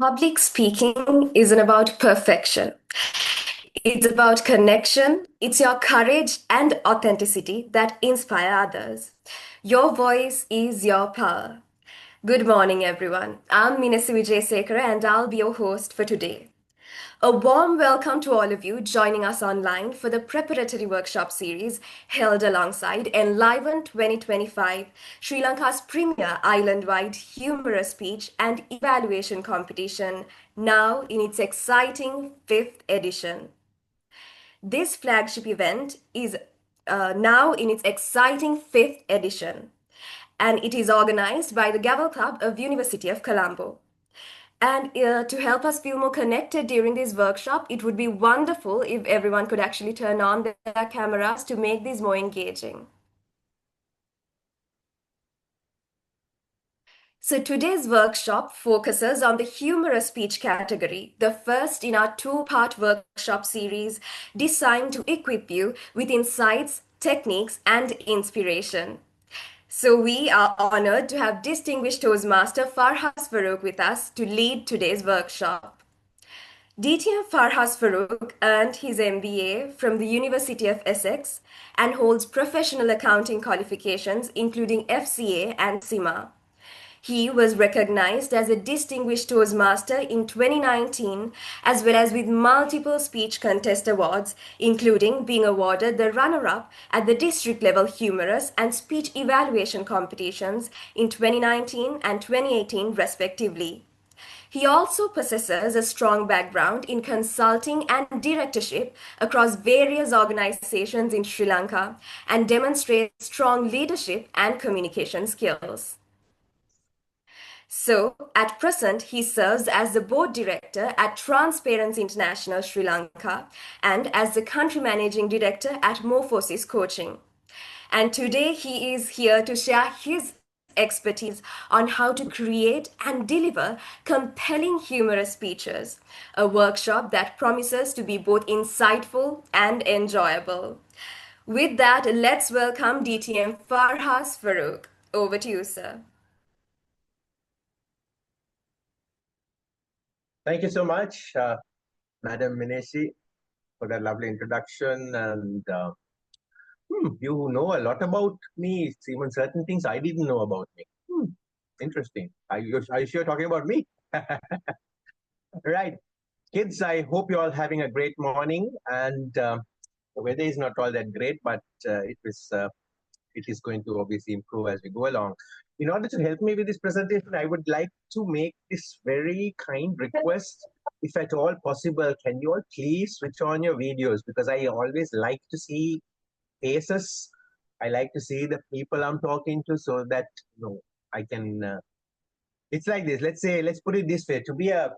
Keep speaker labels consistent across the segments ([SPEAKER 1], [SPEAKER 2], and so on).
[SPEAKER 1] Public speaking isn't about perfection. It's about connection. It's your courage and authenticity that inspire others. Your voice is your power. Good morning, everyone. I'm Minasi Vijaysekara and I'll be your host for today. A warm welcome to all of you joining us online for the preparatory workshop series held alongside Enliven 2025, Sri Lanka's premier island-wide humorous speech and evaluation competition, now in its exciting fifth edition. This flagship event is now in its exciting fifth edition, and it is organized by the Gavel Club of University of Colombo. And to help us feel more connected during this workshop, it would be wonderful if everyone could actually turn on their cameras to make this more engaging. So today's workshop focuses on the humorous speech category, the first in our two-part workshop series designed to equip you with insights, techniques, and inspiration. So we are honored to have distinguished Toastmaster Farhaz Farouk with us to lead today's workshop. DTM Farhaz Farouk earned his MBA from the University of Essex and holds professional accounting qualifications including FCA and CIMA. He was recognized as a distinguished Toastmaster in 2019 as well as with multiple speech contest awards, including being awarded the runner-up at the district level humorous and speech evaluation competitions in 2019 and 2018 respectively. He also possesses a strong background in consulting and directorship across various organizations in Sri Lanka and demonstrates strong leadership and communication skills. So, at present, he serves as the board director at Transparency International Sri Lanka and as the country managing director at Morphosis Coaching. And today he is here to share his expertise on how to create and deliver compelling humorous speeches, a workshop that promises to be both insightful and enjoyable. With that, let's welcome DTM Farhaz Farouk. Over to you, sir.
[SPEAKER 2] Thank you so much, Madam Mineshi, for that lovely introduction. And you know a lot about me. It's even certain things I didn't know about me. Interesting. Are you sure you're talking about me? Right. Kids, I hope you're all having a great morning. And the weather is not all that great, but it is going to obviously improve as we go along. In order to help me with this presentation, I would like to make this very kind request. If at all possible, can you all please switch on your videos? Because I always like to see faces. I like to see the people I'm talking to so that, I can, it's like this. Let's put it this way. To be a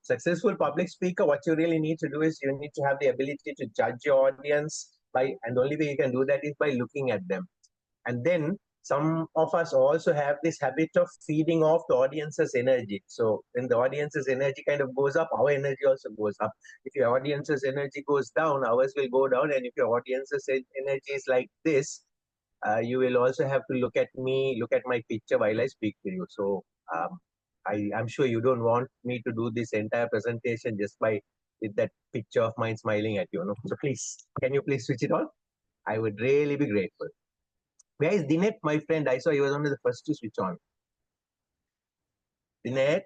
[SPEAKER 2] successful public speaker, what you really need to do is you need to have the ability to judge your audience and the only way you can do that is by looking at them. And then some of us also have this habit of feeding off the audience's energy. So when the audience's energy kind of goes up, our energy also goes up. If your audience's energy goes down, ours will go down. And if your audience's energy is like this, you will also have to look at my picture while I speak to you. So I'm sure you don't want me to do this entire presentation just with that picture of mine smiling at you. No? So please, can you please switch it on? I would really be grateful. Where is Dinet, my friend? I saw he was one of the first to switch on. Dinet,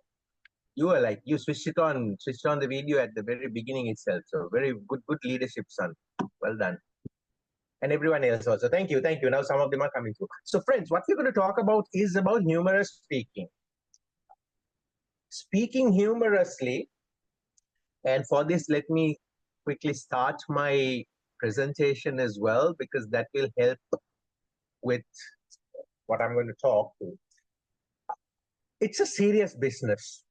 [SPEAKER 2] you switched on the video at the very beginning itself. So very good leadership, son. Well done. And everyone else also. Thank you. Now some of them are coming through. So friends, what we're going to talk about is about humorous speaking. Speaking humorously. And for this, let me quickly start my presentation as well, because that will help with what I'm going to talk to. It's a serious business.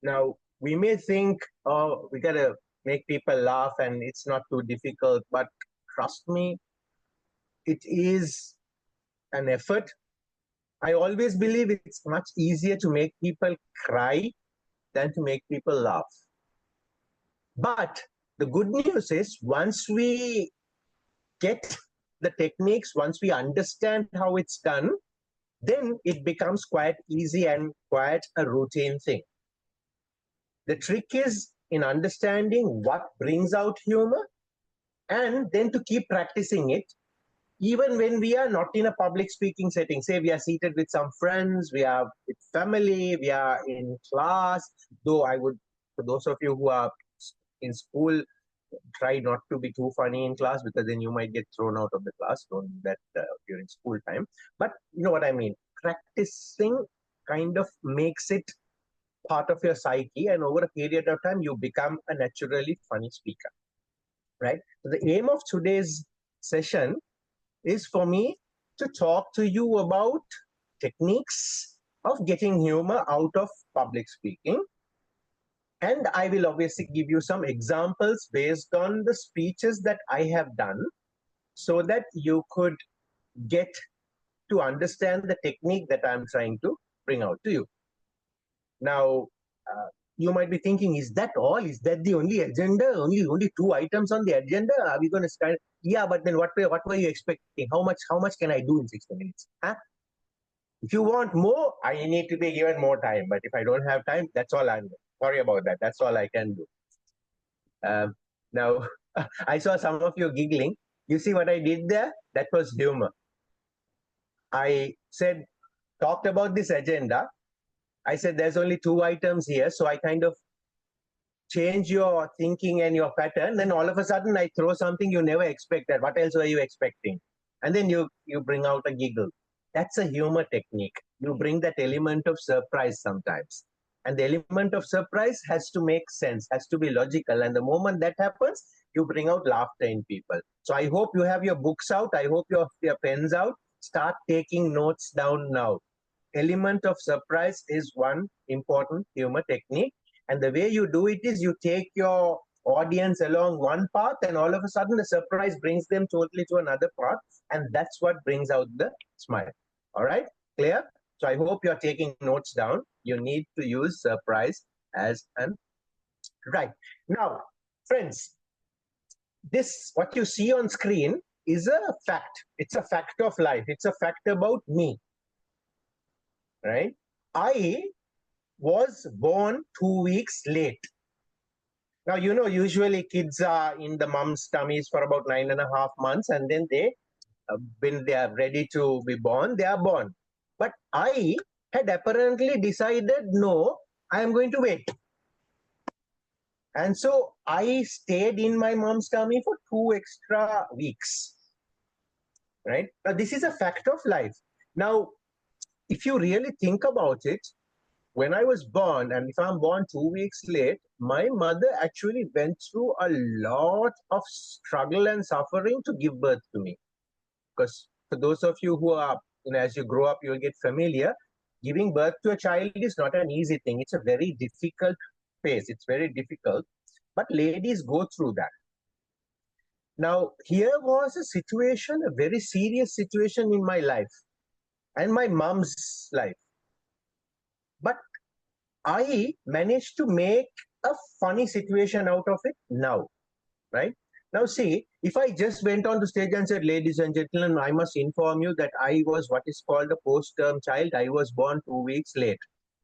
[SPEAKER 2] Now, we may think, oh, we got to make people laugh and it's not too difficult, but trust me, it is an effort. I always believe it's much easier to make people cry than to make people laugh. But the good news is once we get the techniques, once we understand how it's done, then it becomes quite easy and quite a routine thing. The trick is in understanding what brings out humor and then to keep practicing it even when we are not in a public speaking setting. Say we are seated with some friends, we are with family, we are in class. Though I would, for those of you who are in school, try not to be too funny in class because then you might get thrown out of the class. Don't do that during school time. But you know what I mean. Practicing kind of makes it part of your psyche, and over a period of time, you become a naturally funny speaker, right? So the aim of today's session is for me to talk to you about techniques of getting humor out of public speaking. And I will obviously give you some examples based on the speeches that I have done so that you could get to understand the technique that I'm trying to bring out to you. Now, you might be thinking, is that all? Is that the only agenda? Only two items on the agenda? Are we going to start? Yeah, but then what were you expecting? How much can I do in 60 minutes? Huh? If you want more, I need to be given more time. But if I don't have time, that's all I'm doing. Sorry about that. That's all I can do. Now, I saw some of you giggling. You see what I did there? That was humor. I said, talked about this agenda. I said, there's only two items here. So I kind of change your thinking and your pattern. Then all of a sudden, I throw something you never expected. What else were you expecting? And then you bring out a giggle. That's a humor technique. You bring that element of surprise sometimes. And the element of surprise has to make sense, has to be logical. And the moment that happens, you bring out laughter in people. So I hope you have your books out. I hope you have your pens out. Start taking notes down now. Element of surprise is one important humor technique. And the way you do it is you take your audience along one path, and all of a sudden the surprise brings them totally to another path. And that's what brings out the smile. All right, clear? So I hope you're taking notes down. You need to use surprise as an right. Now, friends, this what you see on screen is a fact. It's a fact of life. It's a fact about me. Right? I was born 2 weeks late. Now, you know, usually kids are in the mom's tummies for about 9.5 months, and then when they are ready to be born, they are born. But I had apparently decided, no, I am going to wait. And so I stayed in my mom's tummy for 2 extra weeks. Right? Now, this is a fact of life. Now, if you really think about it, when I was born, and if I'm born 2 weeks late, my mother actually went through a lot of struggle and suffering to give birth to me. Because for those of you who are, as you grow up, you'll get familiar. Giving birth to a child is not an easy thing. It's a very difficult phase. It's very difficult. But ladies go through that. Now, here was a situation, a very serious situation in my life and my mom's life. But I managed to make a funny situation out of it now, right? Now, see, if I just went on the stage and said, ladies and gentlemen, I must inform you that I was what is called a post-term child. I was born 2 weeks late.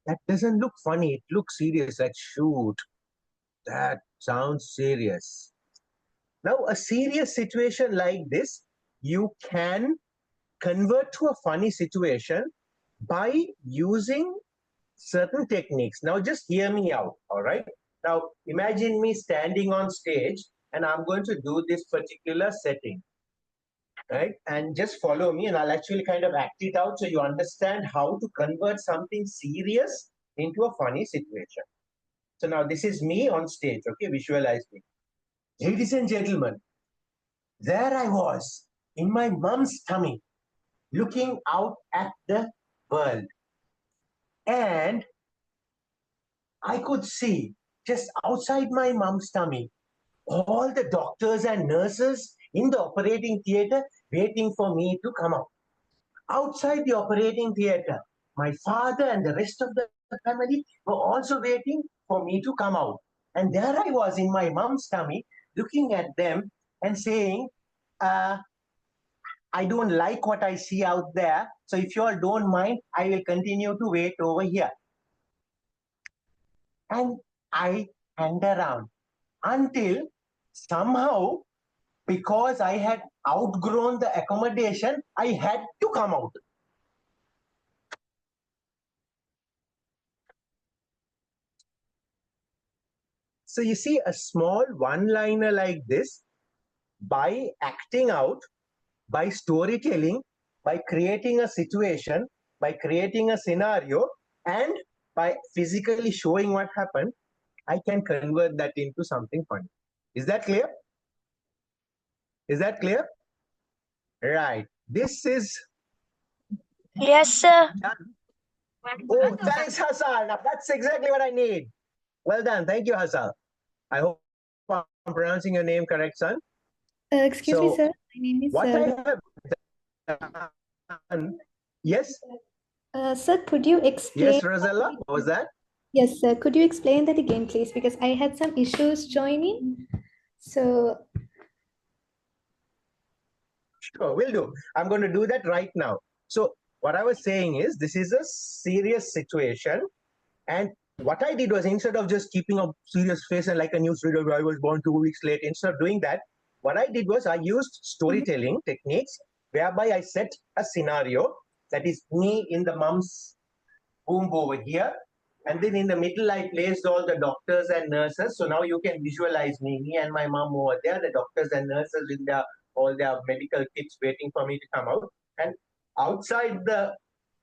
[SPEAKER 2] That doesn't look funny. It looks serious. Like, shoot, that sounds serious. Now, a serious situation like this, you can convert to a funny situation by using certain techniques. Now, just hear me out, all right? Now, imagine me standing on stage and I'm going to do this particular setting, right? And just follow me and I'll actually kind of act it out so you understand how to convert something serious into a funny situation. So now this is me on stage, okay? Visualize me. Ladies and gentlemen, there I was in my mom's tummy looking out at the world. And I could see just outside my mom's tummy all the doctors and nurses in the operating theater waiting for me to come out. Outside the operating theater, my father and the rest of the family were also waiting for me to come out. And there I was in my mom's tummy looking at them and saying, I don't like what I see out there. So if you all don't mind, I will continue to wait over here. And I hanged around until somehow, because I had outgrown the accommodation, I had to come out. So you see, a small one-liner like this, by acting out, by storytelling, by creating a situation, by creating a scenario, and by physically showing what happened, I can convert that into something funny. Is that clear? Is that clear? Right. This is
[SPEAKER 3] Yes, sir.
[SPEAKER 2] done. Oh, thanks, Hassan. Now, that's exactly what I need. Well done. Thank you, Hassan. I hope I'm pronouncing your name correct, son.
[SPEAKER 4] Excuse me,
[SPEAKER 2] So,
[SPEAKER 4] sir. My name is
[SPEAKER 2] what I
[SPEAKER 4] Sarah.
[SPEAKER 2] have done, yes,
[SPEAKER 4] Sir, could you explain?
[SPEAKER 2] yes, Rosella, what was that?
[SPEAKER 4] Yes, sir. Could you explain that again, please? Because I had some issues joining. So,
[SPEAKER 2] Sure, will do. I'm going to do that right now. So, what I was saying is, this is a serious situation. And what I did was, instead of just keeping a serious face and like a newsreader, I was born 2 weeks late, instead of doing that, what I did was I used storytelling techniques whereby I set a scenario that is me in the mom's womb over here. And then in the middle, I placed all the doctors and nurses. So now you can visualize me and my mom over there, the doctors and nurses with their all their medical kits waiting for me to come out. And outside the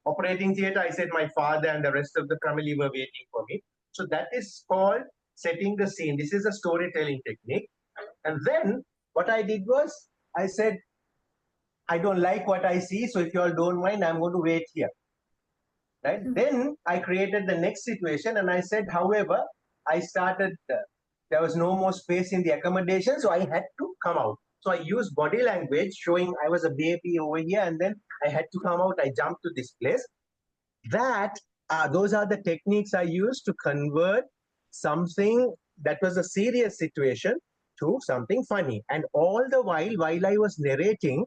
[SPEAKER 2] operating theater, I said my father and the rest of the family were waiting for me. So that is called setting the scene. This is a storytelling technique. And then what I did was I said, I don't like what I see. So if you all don't mind, I'm going to wait here. Right? Then I created the next situation and I said, however, I started, there was no more space in the accommodation, so I had to come out. So I used body language showing I was a baby over here, and then I had to come out. I jumped to this place. Those are the techniques I used to convert something that was a serious situation to something funny. And all the while I was narrating,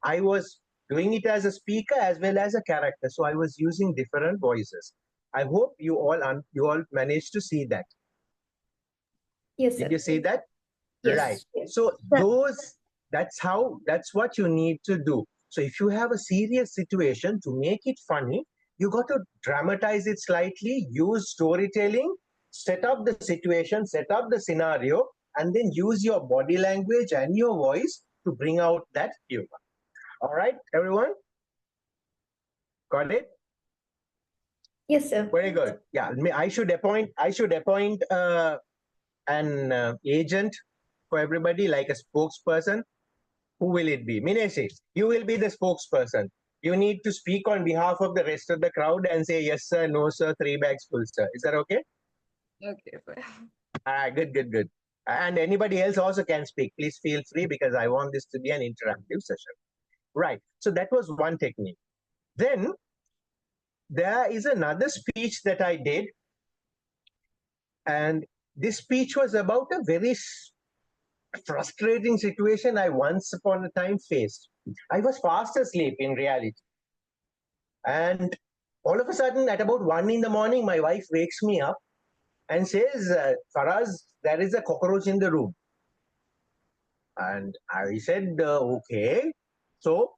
[SPEAKER 2] I was doing it as a speaker as well as a character. So I was using different voices. I hope you all managed to see that.
[SPEAKER 4] yes,
[SPEAKER 2] Did
[SPEAKER 4] sir.
[SPEAKER 2] you see that?
[SPEAKER 4] Yes.
[SPEAKER 2] Right. So that's what you need to do. So if you have a serious situation, to make it funny, you got to dramatize it slightly, use storytelling, set up the situation, set up the scenario, and then use your body language and your voice to bring out that humor. All right, everyone? Got it?
[SPEAKER 4] Yes, sir.
[SPEAKER 2] Very good. Yeah, I should appoint an agent for everybody, like a spokesperson. Who will it be? Mineshi, you will be the spokesperson. You need to speak on behalf of the rest of the crowd and say yes sir, no sir, 3 bags full sir. Is that okay?
[SPEAKER 1] Okay, fine.
[SPEAKER 2] Good. And anybody else also can speak. Please feel free because I want this to be an interactive session. Right. So that was one technique. Then there is another speech that I did, and this speech was about a very frustrating situation I once upon a time faced. I was fast asleep in reality. And all of a sudden, at about 1 in the morning, my wife wakes me up and says, Farhaz, there is a cockroach in the room. And I said, okay. So,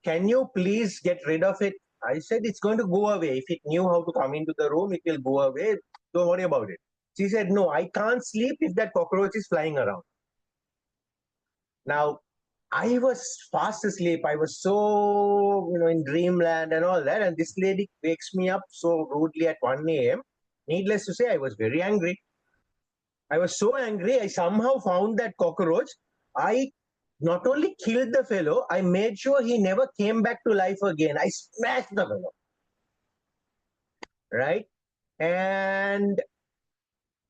[SPEAKER 2] can you please get rid of it? I said, it's going to go away. If it knew how to come into the room, it will go away. Don't worry about it. She said, no, I can't sleep if that cockroach is flying around. Now, I was fast asleep. I was so, in dreamland and all that. And this lady wakes me up so rudely at 1 a.m. Needless to say, I was very angry. I was so angry, I somehow found that cockroach. I not only killed the fellow, I made sure he never came back to life again. I smashed the fellow. Right? And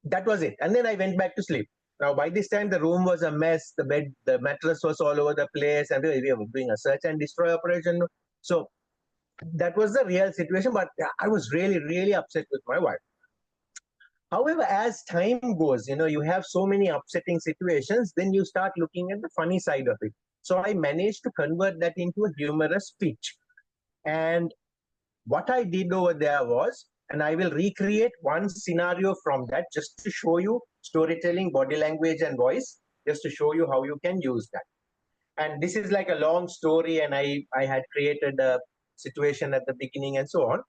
[SPEAKER 2] that was it. And then I went back to sleep. Now, by this time, the room was a mess. The bed, the mattress was all over the place, and we were doing a search and destroy operation. So that was the real situation. But I was really, really upset with my wife. However, as time goes, you have so many upsetting situations, then you start looking at the funny side of it. So I managed to convert that into a humorous speech. And what I did over there was, and I will recreate one scenario from that just to show you storytelling, body language, and voice, just to show you how you can use that. And this is like a long story, and I had created a situation at the beginning and so on.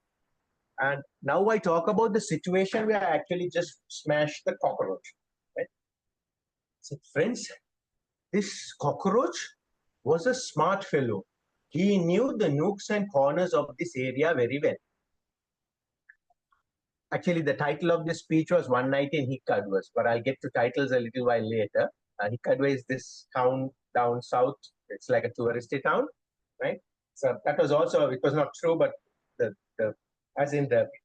[SPEAKER 2] And now I talk about the situation where I actually just smashed the cockroach. Right? So, friends, this cockroach was a smart fellow. He knew the nooks and corners of this area very well. Actually, the title of this speech was One Night in Hikkadwas, but I'll get to titles a little while later. Hikkadwa is this town down south. It's like a touristy town, right? So that was also, it was not true, but it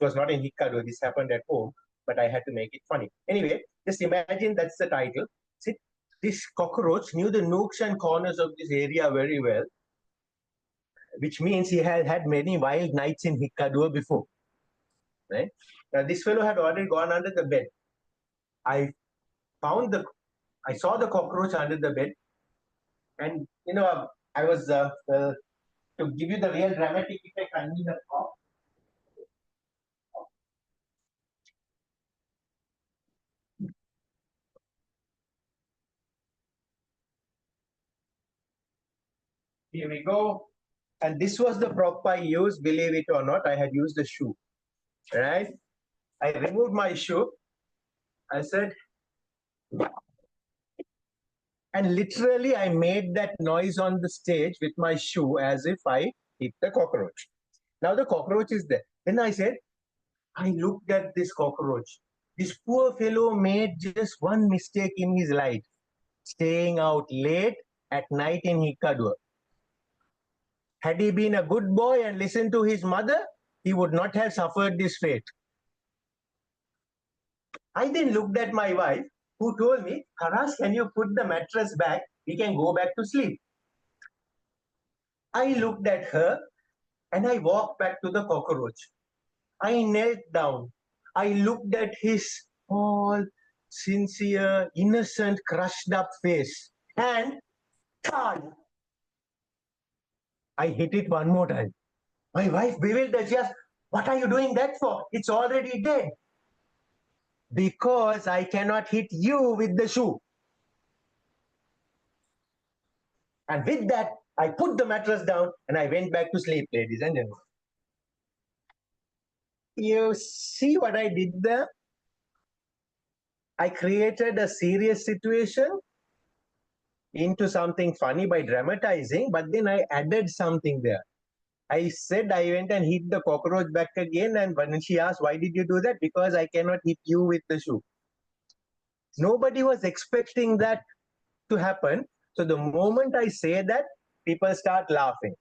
[SPEAKER 2] was not in Hikkadwa. This happened at home, but I had to make it funny. Anyway, just imagine that's the title. See, this cockroach knew the nooks and corners of this area very well, which means he had had many wild nights in Hikkadwa before. Right? Now, this fellow had already gone under the bed. I saw the cockroach under the bed, and I was to give you the real dramatic effect. I need a prop. Here we go. And this was the prop I used. Believe it or not, I had used a shoe. Right? I removed my shoe. I said, and literally I made that noise on the stage with my shoe as if I hit the cockroach. Now the cockroach is there. Then I said, I looked at this cockroach. This poor fellow made just one mistake in his life, staying out late at night in Hikkadwa. Had he been a good boy and listened to his mother, he would not have suffered this fate. I then looked at my wife, who told me, Farhaz, can you put the mattress back? We can go back to sleep. I looked at her and I walked back to the cockroach. I knelt down. I looked at his all sincere, innocent, crushed up face. And thud! I hit it one more time. My wife bewildered. She asked, what are you doing that for? It's already dead. Because I cannot hit you with the shoe. And with that, I put the mattress down and I went back to sleep, ladies and gentlemen. You see what I did there? I created a serious situation into something funny by dramatizing, but then I added something there. I said I went and hit the cockroach back again, and when she asked, why did you do that? Because I cannot hit you with the shoe. Nobody was expecting that to happen. So the moment I say that, people start laughing.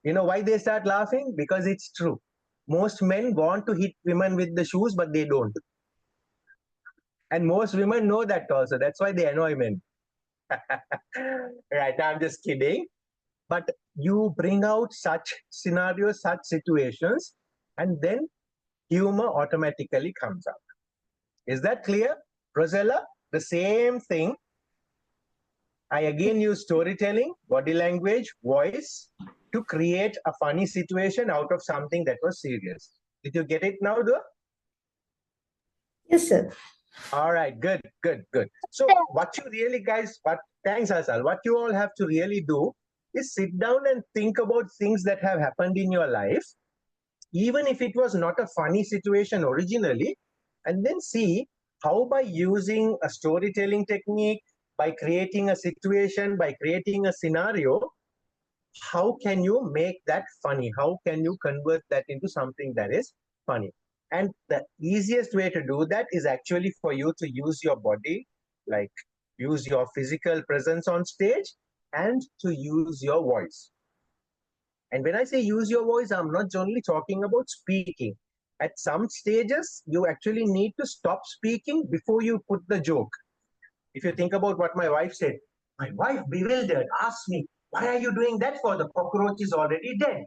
[SPEAKER 2] You know why they start laughing? Because it's true. Most men want to hit women with the shoes, but they don't. And most women know that also. That's why they annoy men. Right, I'm just kidding. But you bring out such scenarios, such situations, and then humor automatically comes out. Is that clear? Rosella, the same thing. I again use storytelling, body language, voice to create a funny situation out of something that was serious. Did you get it now, Dua?
[SPEAKER 4] Yes, sir.
[SPEAKER 2] All right, good. So what you really thanks Asal, what you all have to really do is sit down and think about things that have happened in your life, even if it was not a funny situation originally, and then see how by using a storytelling technique, by creating a situation, by creating a scenario, how can you make that funny? How can you convert that into something that is funny? And the easiest way to do that is actually for you to use your body, like use your physical presence on stage and to use your voice. And when I say use your voice, I'm not only talking about speaking. At some stages, you actually need to stop speaking before you put the joke. If you think about what my wife said, my wife bewildered, asked me, why are you doing that for? The cockroach is already dead.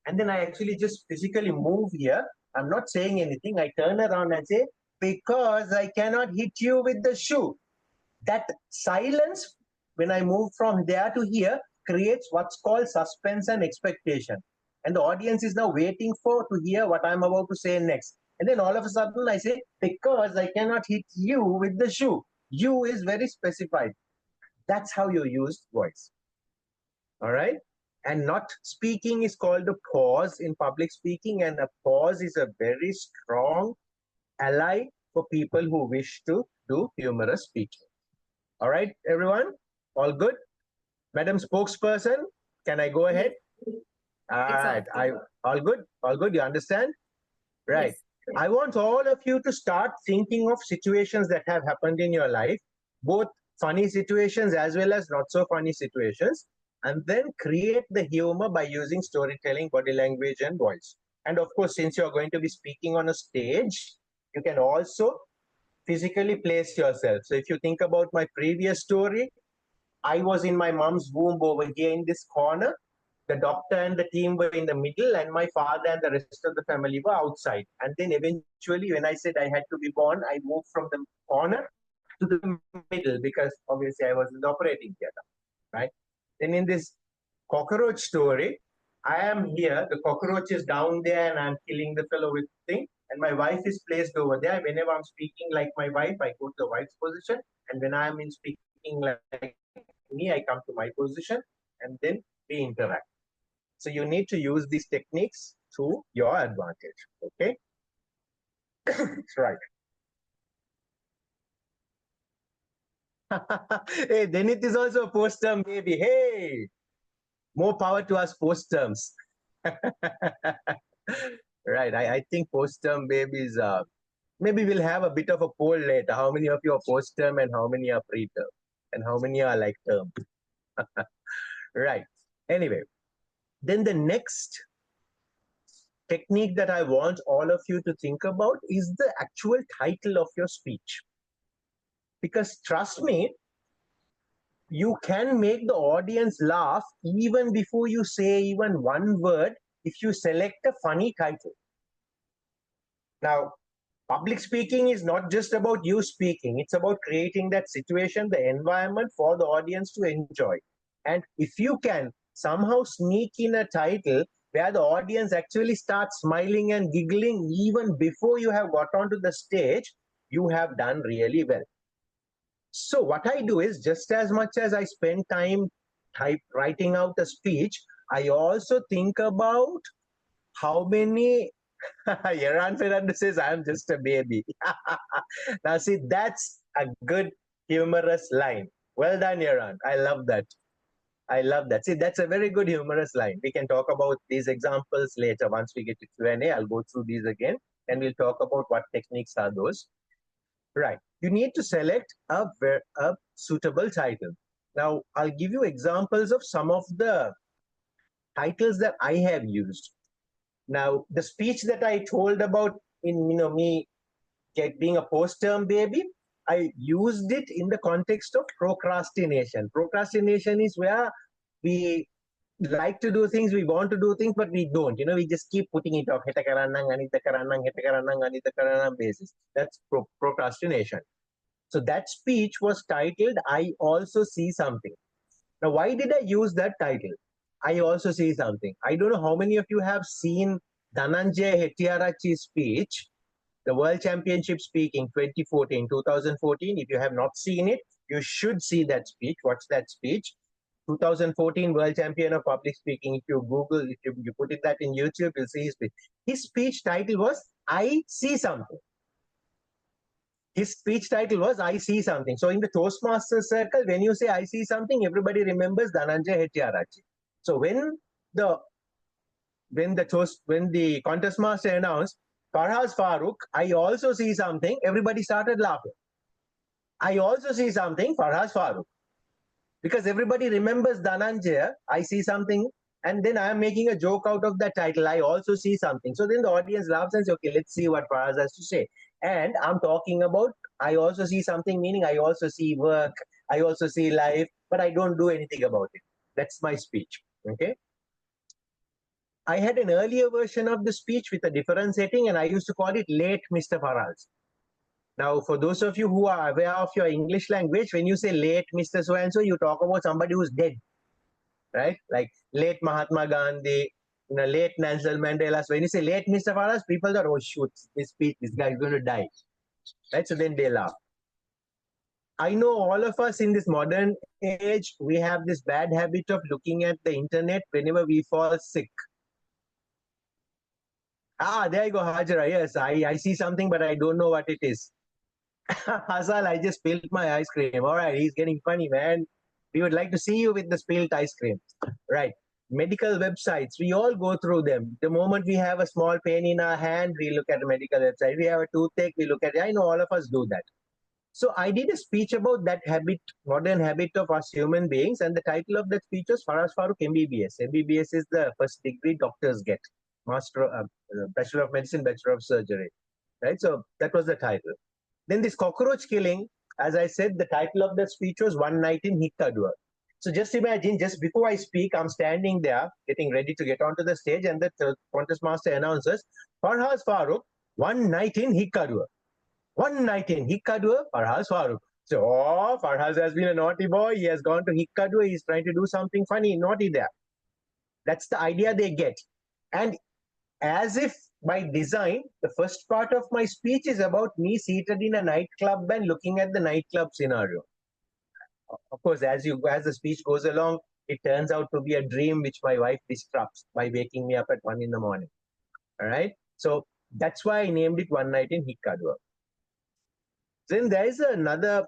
[SPEAKER 2] And then I actually just physically move here. I'm not saying anything. I turn around and say, because I cannot hit you with the shoe. That silence, when I move from there to here, creates what's called suspense and expectation. And the audience is now waiting to hear what I'm about to say next. And then all of a sudden I say, because I cannot hit you with the shoe. You is very specified. That's how you use voice. All right. And not speaking is called a pause in public speaking. And a pause is a very strong ally for people who wish to do humorous speaking. All right, everyone? All good? Madam Spokesperson, can I go ahead? All right. All good? All good? You understand? Right.
[SPEAKER 1] Yes.
[SPEAKER 2] I want all of you to start thinking of situations that have happened in your life, both funny situations as well as not so funny situations, and then create the humor by using storytelling, body language, and voice. And of course, since you're going to be speaking on a stage, you can also physically place yourself. So if you think about my previous story, I was in my mom's womb over here in this corner. The doctor and the team were in the middle, and my father and the rest of the family were outside. And then eventually, when I said I had to be born, I moved from the corner to the middle because obviously I was in the operating theater, right? Then in this cockroach story, I am here, the cockroach is down there, and I'm killing the fellow with the thing. And my wife is placed over there. Whenever I'm speaking like my wife, I go to the wife's position. And when I'm in speaking like me, I come to my position, and then we interact. So you need to use these techniques to your advantage. Okay? Right. Hey, then it is also a post-term baby. Hey, more power to us post-terms. Right. I think post-term babies, maybe we'll have a bit of a poll later. How many of you are post-term and how many are pre-term? And how many are like term? Right. Anyway, then the next technique that I want all of you to think about is the actual title of your speech. Because trust me, you can make the audience laugh even before you say even one word if you select a funny title. Now, public speaking is not just about you speaking, it's about creating that situation, the environment for the audience to enjoy. And if you can somehow sneak in a title where the audience actually starts smiling and giggling even before you have got onto the stage, you have done really well. So what I do is, just as much as I spend time writing out a speech, I also think about how many Yaran Fernandez says, I'm just a baby. Now, see, that's a good humorous line. Well done, Yaran. I love that. I love that. See, that's a very good humorous line. We can talk about these examples later. Once we get to Q&A, I'll go through these again, and we'll talk about what techniques are those. Right. You need to select a suitable title. Now, I'll give you examples of some of the titles that I have used. Now, the speech that I told about in me being a post-term baby, I used it in the context of procrastination. Procrastination is where we like to do things, we want to do things, but we don't. We just keep putting it off. Heta karanang, anita karanang, heta karanang, anita karanang basis. That's procrastination. So that speech was titled, I Also See Something. Now, why did I use that title? I also see something. I don't know how many of you have seen Dhananjay Hettiarachchi's speech, the World Championship speaking 2014. If you have not seen it, you should see that speech. Watch that speech. 2014 World Champion of Public Speaking. If you Google, if you put it that in YouTube, you'll see his speech. His speech title was, I See Something. His speech title was, I See Something. So in the Toastmasters circle, when you say I see something, everybody remembers Dhananjay Hettiarachchi. So when the contest master announced, Farhaz Farouk, I also see something, everybody started laughing. I also see something, Farhaz Farouk. Because everybody remembers Dhananjay, I see something, and then I am making a joke out of that title, I also see something. So then the audience laughs and says, okay, let's see what Farhaz has to say. And I'm talking about, I also see something, meaning I also see work, I also see life, but I don't do anything about it. That's my speech, okay? I had an earlier version of the speech with a different setting, and I used to call it Late Mr. Farhaz. Now, for those of you who are aware of your English language, when you say late Mr. So-and-so, you talk about somebody who's dead, right? Like late Mahatma Gandhi, late Nelson Mandela. So when you say late Mr. Farhaz, people thought, oh shoot, this guy is going to die. Right? So then they laugh. I know all of us in this modern age, we have this bad habit of looking at the internet whenever we fall sick. There you go, Hajra. Yes, I see something, but I don't know what it is. Hasal, I just spilled my ice cream. All right, he's getting funny, man. We would like to see you with the spilled ice cream. Right. Medical websites, we all go through them. The moment we have a small pain in our hand, we look at a medical website. We have a toothache, we look at it. I know all of us do that. So I did a speech about that habit, modern habit of us human beings, and the title of that speech was Farhaz Farouk MBBS. MBBS is the first degree doctors get, Bachelor of Medicine, Bachelor of Surgery, right? So that was the title. Then this cockroach killing, as I said, the title of that speech was One Night in Hikkadua. So just imagine, just before I speak, I'm standing there, getting ready to get onto the stage, and the contest master announces, Farhaz Farouk, One Night in Hikkadua. One night in Hikkadua, Farhaz Farouk. So, Farhaz has been a naughty boy. He has gone to Hikkadua. He's trying to do something funny, naughty there. That's the idea they get. And as if by design, the first part of my speech is about me seated in a nightclub and looking at the nightclub scenario. Of course, as the speech goes along, it turns out to be a dream which my wife disrupts by waking me up at 1 in the morning. All right. So that's why I named it One Night in Hikkadua. Then there is another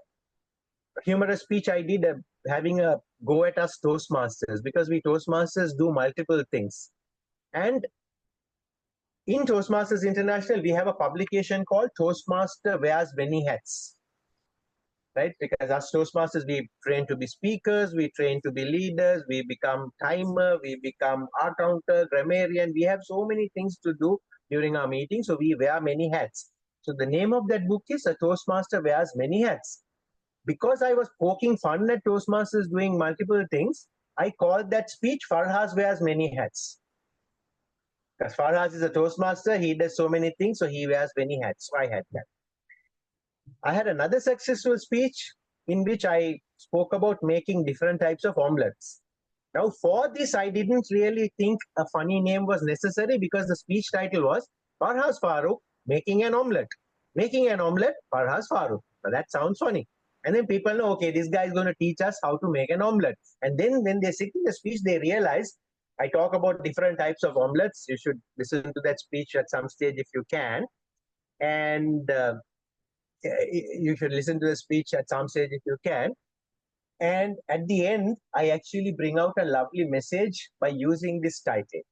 [SPEAKER 2] humorous speech I did, having a go at us Toastmasters, because we Toastmasters do multiple things. And in Toastmasters International, we have a publication called Toastmaster Wears Many Hats. Right? Because as Toastmasters, we train to be speakers, we train to be leaders, we become timer, we become art counter, grammarian. We have so many things to do during our meetings, so we wear many hats. So the name of that book is A Toastmaster Wears Many Hats. Because I was poking fun at Toastmasters doing multiple things, I called that speech Farhaz Wears Many Hats. Because Farhaz is a Toastmaster, he does so many things, so he wears many hats. So I had that. I had another successful speech in which I spoke about making different types of omelets. Now, for this, I didn't really think a funny name was necessary because the speech title was Farhaz Farouk making an omelette. Making an omelette, Farhaz Farouk. Now, that sounds funny. And then people know, okay, this guy is going to teach us how to make an omelette. And then when they sit in the speech, they realize I talk about different types of omelettes. You should listen to that speech at some stage if you can. And you should listen to the speech at some stage if you can. And at the end, I actually bring out a lovely message by using this title.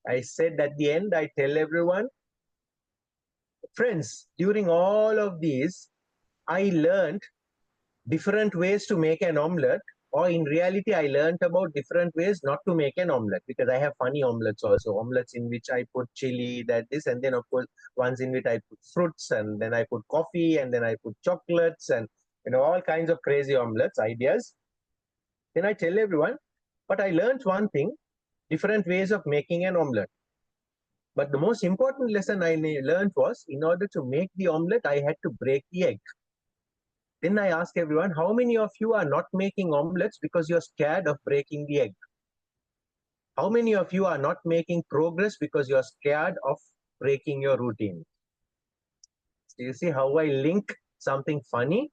[SPEAKER 2] I said at the end, I tell everyone, friends, during all of these, I learned different ways to make an omelette, or in reality, I learned about different ways not to make an omelette, because I have funny omelettes also, omelettes in which I put chili, that this, and then of course, ones in which I put fruits, and then I put coffee, and then I put chocolates, and all kinds of crazy omelettes, ideas. Then I tell everyone, but I learned one thing, different ways of making an omelette. But the most important lesson I learned was, in order to make the omelette, I had to break the egg. Then I ask everyone, how many of you are not making omelettes because you're scared of breaking the egg? How many of you are not making progress because you're scared of breaking your routine? So you see how I link something funny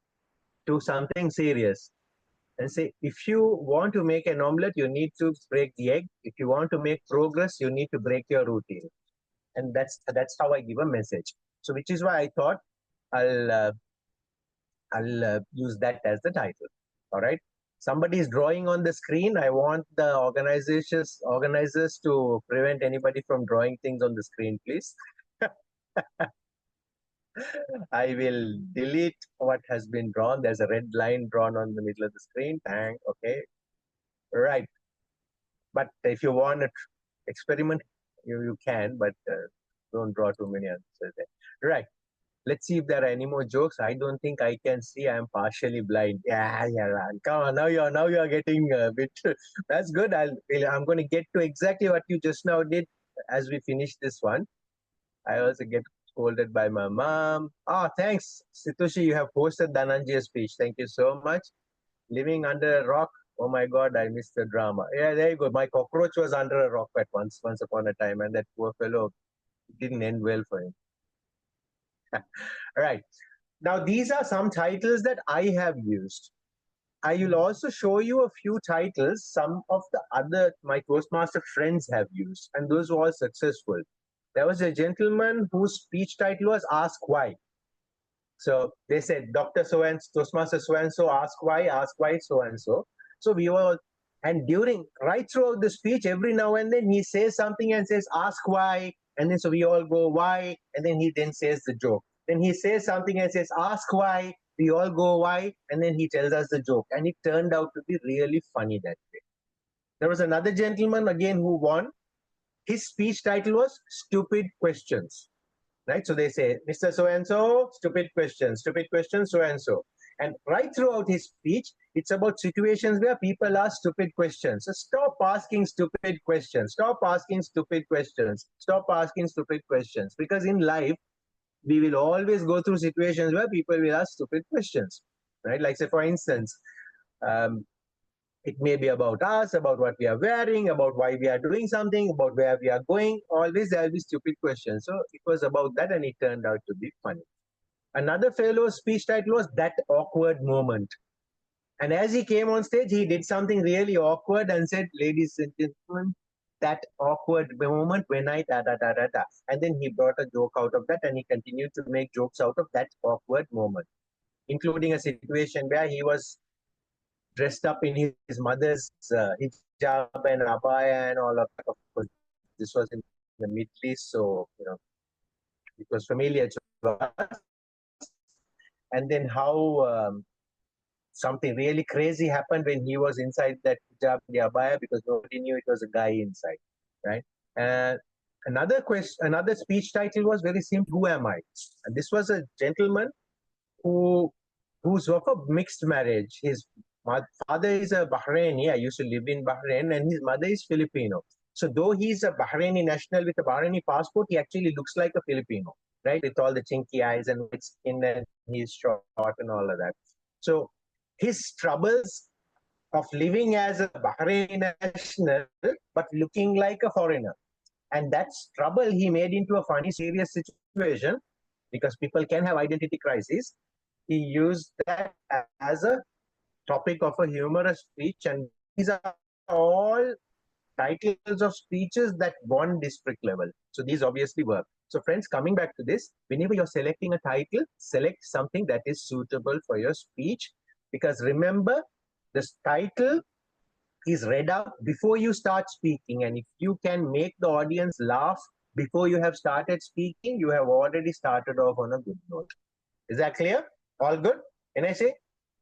[SPEAKER 2] to something serious. And say, if you want to make an omelette, you need to break the egg. If you want to make progress, you need to break your routine. And that's how I give a message. So which is why I thought I'll use that as the title. All right. Somebody is drawing on the screen. I want the organizers to prevent anybody from drawing things on the screen, please. I will delete what has been drawn. There's a red line drawn on the middle of the screen. Bang. Okay. Right. But if you want to experiment, you can, but don't draw too many answers there. Right. Let's see if there are any more jokes. I don't think I can see. I am partially blind. Yeah. Come on, now you're getting a bit. That's good. I'm going to get to exactly what you just now did as we finish this one. I also get scolded by my mom. Thanks, Situshi. You have posted Dhananjay's speech. Thank you so much. Living under a rock. Oh my God, I missed the drama. Yeah, there you go. My cockroach was under a rock at once upon a time, and that poor fellow, it didn't end well for him. All right. Now, these are some titles that I have used. I will also show you a few titles some of the other my Toastmaster friends have used, and those were all successful. There was a gentleman whose speech title was Ask Why. So they said, Dr. So and Toastmaster so and so, ask why so and so. So we all, and during, right throughout the speech, every now and then he says something and says, ask why. And then so we all go, why? And then he then says the joke. Then he says something and says, ask why. We all go, why? And then he tells us the joke. And it turned out to be really funny that day. There was another gentleman again who won. His speech title was Stupid Questions. Right? So they say, Mr. So-and-so, stupid question, so-and-so. And right throughout his speech, it's about situations where people ask stupid questions. So stop asking stupid questions. Stop asking stupid questions. Stop asking stupid questions. Because in life, we will always go through situations where people will ask stupid questions. Right? Like say, for instance, um, it may be about us, about what we are wearing, about why we are doing something, about where we are going. Always there will be stupid questions. So it was about that, and it turned out to be funny. Another fellow's speech title was That Awkward Moment. And as he came on stage, he did something really awkward and said, ladies and gentlemen, that awkward moment when I da da da da da. And then he brought a joke out of that, and he continued to make jokes out of that awkward moment, including a situation where he was dressed up in his mother's hijab and abaya and all of that. Of course, this was in the Middle East, so it was familiar to us. And then how something really crazy happened when he was inside that hijab and the abaya, because nobody knew it was a guy inside, right? And another speech title was very simple: Who am I? And this was a gentleman who's of a mixed marriage. His father is a Bahraini. I used to live in Bahrain, and his mother is Filipino. So though he's a Bahraini national with a Bahraini passport, he actually looks like a Filipino, right? With all the chinky eyes and white skin, and he's short and all of that. So his troubles of living as a Bahraini national, but looking like a foreigner. And that's trouble he made into a funny, serious situation, because people can have identity crisis. He used that as a topic of a humorous speech, and these are all titles of speeches that won district level. So these obviously work. So friends, coming back to this, whenever you're selecting a title, select something that is suitable for your speech, because remember, this title is read out before you start speaking, and if you can make the audience laugh before you have started speaking, you have already started off on a good note. Is that clear? All good? Can I say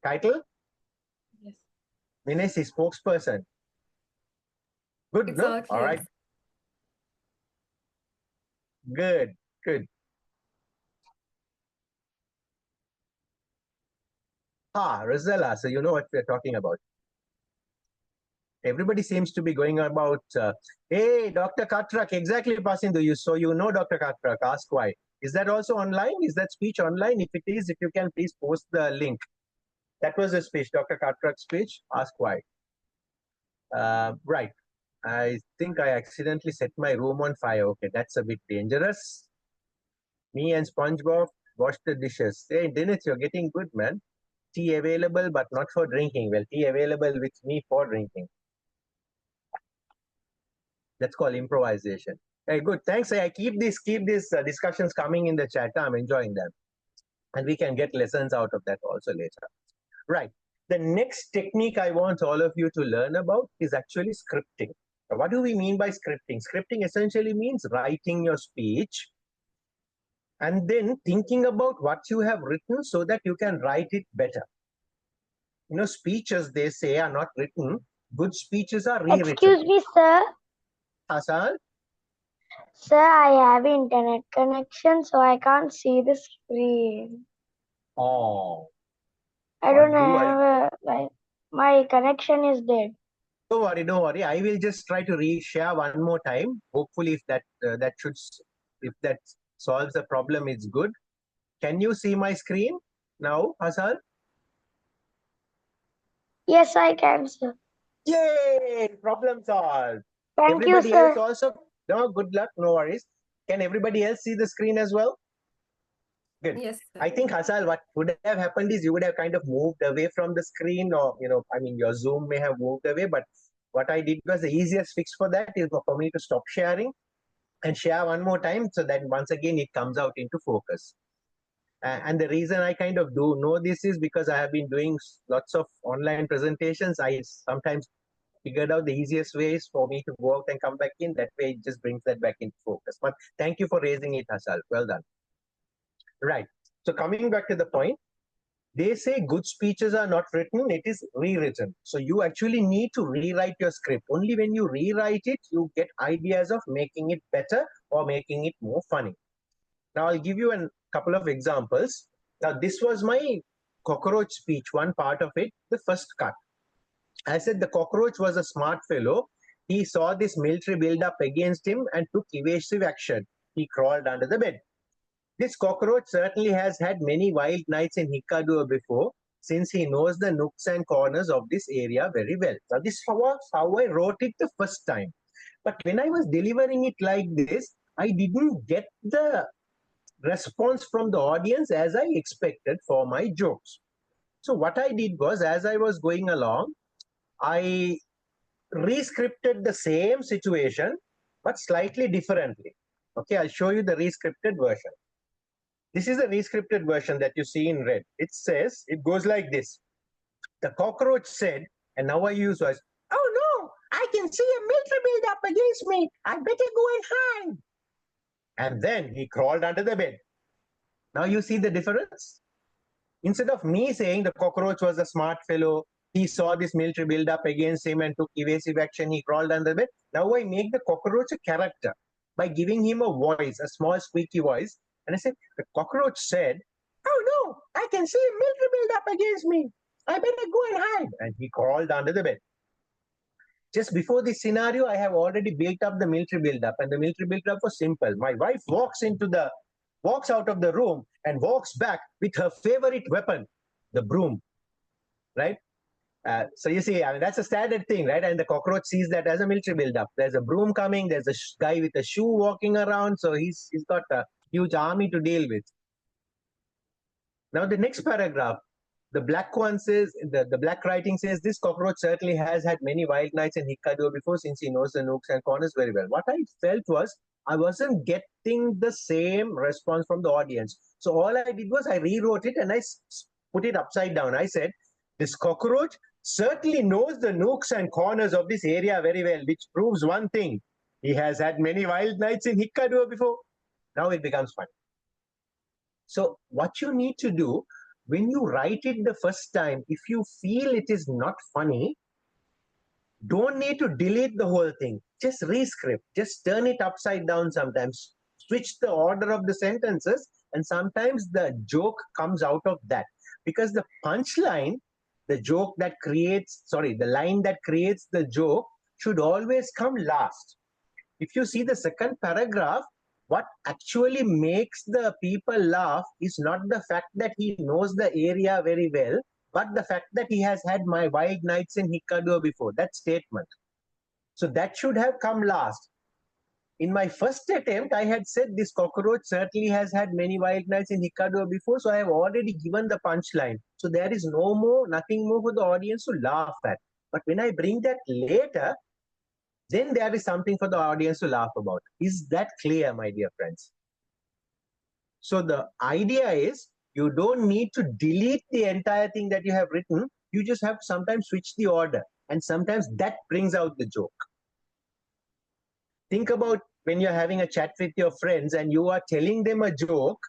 [SPEAKER 2] title?
[SPEAKER 1] Yes.
[SPEAKER 2] When I say spokesperson. Good,
[SPEAKER 1] It's
[SPEAKER 2] no?
[SPEAKER 1] all
[SPEAKER 2] All right. Good, good. Rosella, so you know what we're talking about. Everybody seems to be going about, hey, Dr. Katrak, exactly passing to you. So you know Dr. Katrak, ask why. Is that also online? Is that speech online? If it is, if you can please post the link. That was a speech, Dr. Katrak's speech, ask why. Right. I think I accidentally set my room on fire. Okay, that's a bit dangerous. Me and SpongeBob wash the dishes. Hey, Dennis, you're getting good, man. Tea available, but not for drinking. Well, tea available with me for drinking. That's called improvisation. Hey, good. Thanks. I keep these discussions coming in the chat. I'm enjoying them, and we can get lessons out of that also later. Right. The next technique I want all of you to learn about is actually scripting. Now, what do we mean by scripting? Scripting essentially means writing your speech and then thinking about what you have written so that you can write it better. Speeches, they say, are not written. Good speeches are rewritten.
[SPEAKER 3] Excuse me, sir.
[SPEAKER 2] Hasan?
[SPEAKER 3] Sir, I have internet connection, so I can't see the screen.
[SPEAKER 2] Oh.
[SPEAKER 3] I don't have my connection is dead.
[SPEAKER 2] Don't worry. I will just try to re-share one more time. Hopefully, if that solves the problem, it's good. Can you see my screen now, Hasan?
[SPEAKER 3] Yes, I can, sir.
[SPEAKER 2] Yay! Problem solved.
[SPEAKER 3] Thank you,
[SPEAKER 2] Everybody else
[SPEAKER 3] sir.
[SPEAKER 2] also? No, good luck. No worries. Can everybody else see the screen as well? Good.
[SPEAKER 1] Yes, sir.
[SPEAKER 2] I think, Hasal, what would have happened is you would have kind of moved away from the screen, or, I mean, your Zoom may have moved away, but what I did was the easiest fix for that is for me to stop sharing and share one more time, so that once again it comes out into focus. And the reason I kind of do know this is because I have been doing lots of online presentations. I sometimes figured out the easiest ways for me to go out and come back in. That way it just brings that back into focus. But thank you for raising it, Hasal. Well done. Right. So coming back to the point, they say good speeches are not written, it is rewritten. So you actually need to rewrite your script. Only when you rewrite it, you get ideas of making it better or making it more funny. Now I'll give you a couple of examples. Now this was my cockroach speech, one part of it, the first cut. I said the cockroach was a smart fellow. He saw this military build-up against him and took evasive action. He crawled under the bed. This cockroach certainly has had many wild nights in Hikkadua before, since he knows the nooks and corners of this area very well. Now, this was how I wrote it the first time. But when I was delivering it like this, I didn't get the response from the audience as I expected for my jokes. So what I did was, as I was going along, I re-scripted the same situation, but slightly differently. Okay, I'll show you the re-scripted version. This is the re-scripted version that you see in red. It says, it goes like this. The cockroach said, and now I use was, oh no, I can see a military build-up against me. I better go and hide. And then he crawled under the bed. Now you see the difference? Instead of me saying the cockroach was a smart fellow, he saw this military build-up against him and took evasive action, he crawled under the bed. Now I make the cockroach a character by giving him a voice, a small squeaky voice. And I said, the cockroach said, oh no, I can see a military build-up against me. I better go and hide. And he crawled under the bed. Just before this scenario, I have already built up the military build-up, and the military build-up was simple. My wife walks out of the room and walks back with her favorite weapon, the broom, right? So you see, I mean, that's a standard thing, right? And the cockroach sees that as a military build-up. There's a broom coming. There's a guy with a shoe walking around. So he's got a huge army to deal with. Now the next paragraph, the black one says, the black writing says, this cockroach certainly has had many wild nights in Hikkadua before, since he knows the nooks and corners very well. What I felt was I wasn't getting the same response from the audience. So all I did was I rewrote it and I put it upside down. I said, this cockroach certainly knows the nooks and corners of this area very well, which proves one thing. He has had many wild nights in Hikkadua before. Now it becomes funny. So what you need to do, when you write it the first time, if you feel it is not funny, don't need to delete the whole thing. Just re-script. Just turn it upside down sometimes. Switch the order of the sentences, and sometimes the joke comes out of that. Because the punchline, the line that creates the joke should always come last. If you see the second paragraph, what actually makes the people laugh is not the fact that he knows the area very well, but the fact that he has had my wild nights in Hikkadua before, that statement. So that should have come last. In my first attempt, I had said this cockroach certainly has had many wild nights in Hikkadua before, so I have already given the punchline. So there is nothing more for the audience to laugh at. But when I bring that later, then there is something for the audience to laugh about. Is that clear, my dear friends? So the idea is you don't need to delete the entire thing that you have written. You just have to sometimes switch the order, and sometimes that brings out the joke. Think about when you're having a chat with your friends and you are telling them a joke,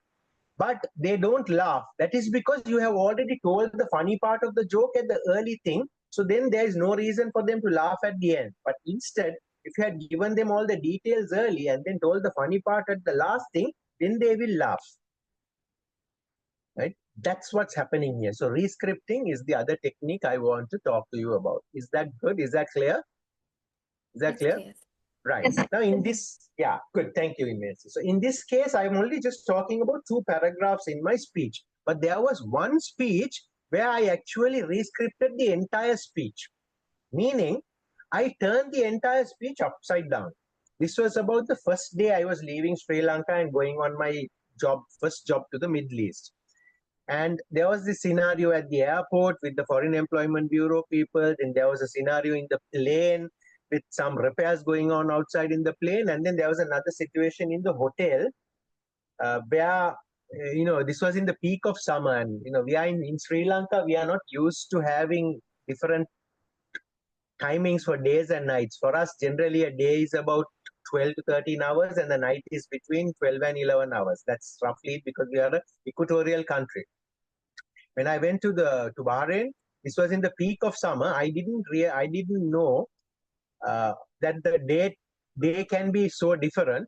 [SPEAKER 2] but they don't laugh. That is because you have already told the funny part of the joke at the early thing. So then there is no reason for them to laugh at the end. But instead, if you had given them all the details early and then told the funny part at the last thing, then they will laugh. Right? That's what's happening here. So re-scripting is the other technique I want to talk to you about. Is that good? Is that clear? Is that clear? Right. Now in this, yeah, good. Thank you, Inesi. So in this case, I'm only just talking about 2 paragraphs in my speech. But there was one speech where I actually re-scripted the entire speech. Meaning, I turned the entire speech upside down. This was about the first day I was leaving Sri Lanka and going on my first job to the Middle East. And there was this scenario at the airport with the Foreign Employment Bureau people. Then there was a scenario in the plane with some repairs going on outside in the plane. And then there was another situation in the hotel where, this was in the peak of summer. And, we are in Sri Lanka, we are not used to having different timings for days and nights. For us, generally, a day is about 12 to 13 hours, and the night is between 12 and 11 hours. That's roughly because we are an equatorial country. When I went to Bahrain, this was in the peak of summer. I didn't know that the day can be so different.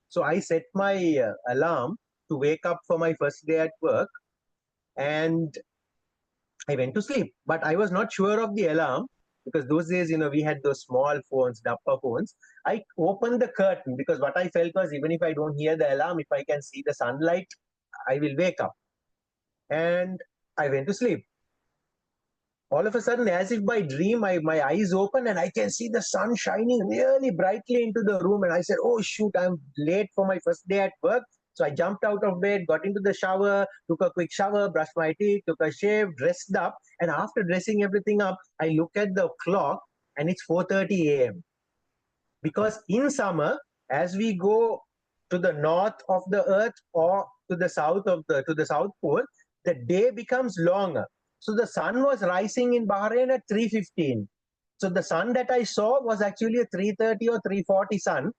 [SPEAKER 2] So I set my alarm to wake up for my first day at work, and I went to sleep. But I was not sure of the alarm because those days, we had those small phones, Dappa phones. I opened the curtain because what I felt was even if I don't hear the alarm, if I can see the sunlight, I will wake up. And I went to sleep. All of a sudden, as if by dream, my eyes open and I can see the sun shining really brightly into the room. And I said, oh, shoot, I'm late for my first day at work. So I jumped out of bed, got into the shower, took a quick shower, brushed my teeth, took a shave, dressed up. And after dressing everything up, I look at the clock and it's 4:30 a.m. Because in summer, as we go to the north of the earth or to the south pole, the day becomes longer. So the sun was rising in Bahrain at 3:15. So the sun that I saw was actually a 3:30 or 3:40 sun.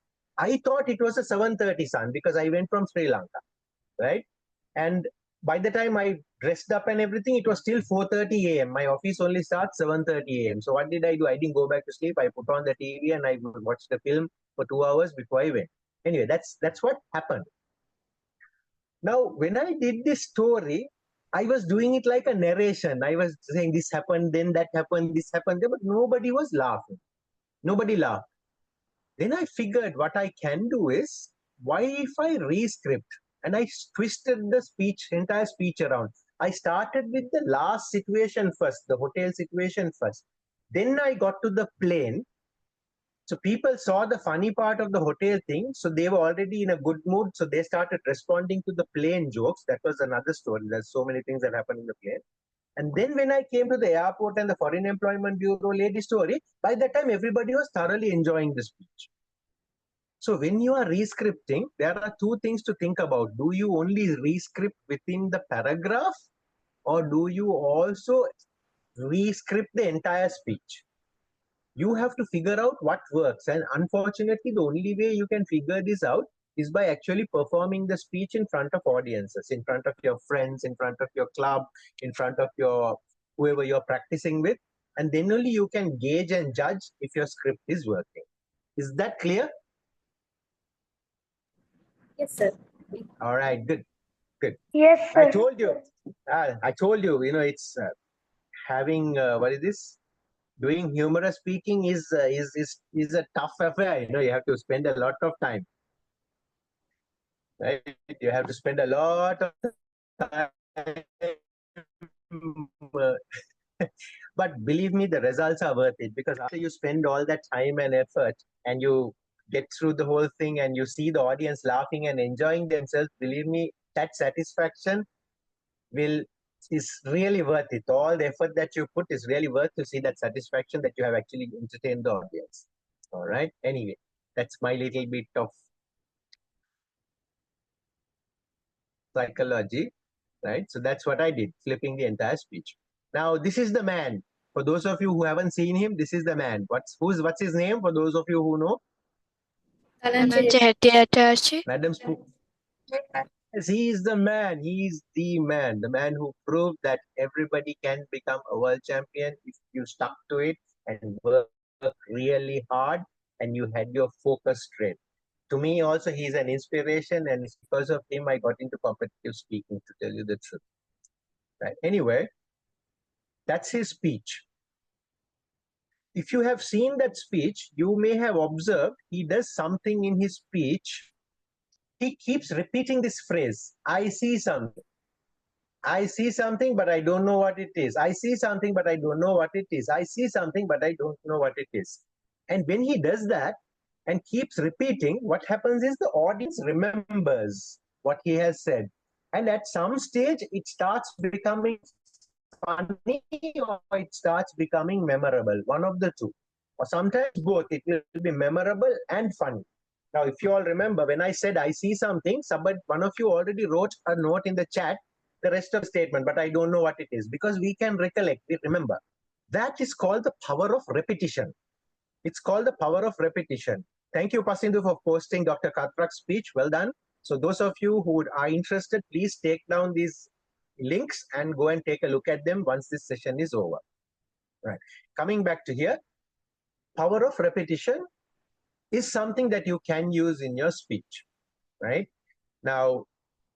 [SPEAKER 2] I thought it was a 7:30 sun because I went from Sri Lanka, right? And by the time I dressed up and everything, it was still 4:30 a.m. My office only starts 7:30 a.m. So what did I do? I didn't go back to sleep. I put on the TV and I watched the film for 2 hours before I went. Anyway, that's what happened. Now, when I did this story, I was doing it like a narration. I was saying this happened, then that happened, this happened, but nobody was laughing. Nobody laughed. Then I figured what I can do is, why if I rescript? And I twisted the entire speech around. I started with the last situation first, the hotel situation first. Then I got to the plane. So people saw the funny part of the hotel thing. So they were already in a good mood. So they started responding to the plane jokes. That was another story. There's so many things that happen in the plane. And then when I came to the airport and the Foreign Employment Bureau lady story, by that time everybody was thoroughly enjoying the speech. So when you are rescripting, there are two things to think about. Do you only rescript within the paragraph, or do you also rescript the entire speech? You have to figure out what works. And unfortunately, the only way you can figure this out is by actually performing the speech in front of audiences, in front of your friends, in front of your club, in front of whoever you're practicing with. And then only you can gauge and judge if your script is working. Is that clear?
[SPEAKER 4] Yes, sir.
[SPEAKER 2] All right, good.
[SPEAKER 3] Yes,
[SPEAKER 2] I
[SPEAKER 3] sir.
[SPEAKER 2] told you, it's having, what is this? Doing humorous speaking is a tough affair. You have to spend a lot of time, right? You have to spend a lot of time. But believe me, the results are worth it, because after you spend all that time and effort and you get through the whole thing and you see the audience laughing and enjoying themselves, believe me, that satisfaction is really worth it. All the effort that you put is really worth to see that satisfaction that you have actually entertained the audience. All right. Anyway, that's my little bit of psychology, right? So that's what I did, flipping the entire speech. Now, this is the man. For those of you who haven't seen him, this is the man. What's his name? For those of you who know, Madam Spook. Yes, he is the man. He is the man who proved that everybody can become a world champion if you stuck to it and work really hard and you had your focus straight. To me, also, he's an inspiration, and it's because of him I got into competitive speaking, to tell you the truth. Right? Anyway, that's his speech. If you have seen that speech, you may have observed he does something in his speech. He keeps repeating this phrase, I see something. I see something, but I don't know what it is. I see something, but I don't know what it is. I see something, but I don't know what it is. And when he does that and keeps repeating, what happens is the audience remembers what he has said. And at some stage, it starts becoming funny or it starts becoming memorable, one of the two. Or sometimes both, it will be memorable and funny. Now, if you all remember, when I said I see something, one of you already wrote a note in the chat, the rest of the statement, but I don't know what it is, because we can recollect, we remember. That is called the power of repetition. It's called the power of repetition. Thank you, Pasindu, for posting Dr. Katrak's speech. Well done. So those of you who are interested, please take down these links and go and take a look at them once this session is over. Right. Coming back to here, power of repetition is something that you can use in your speech, right? Now,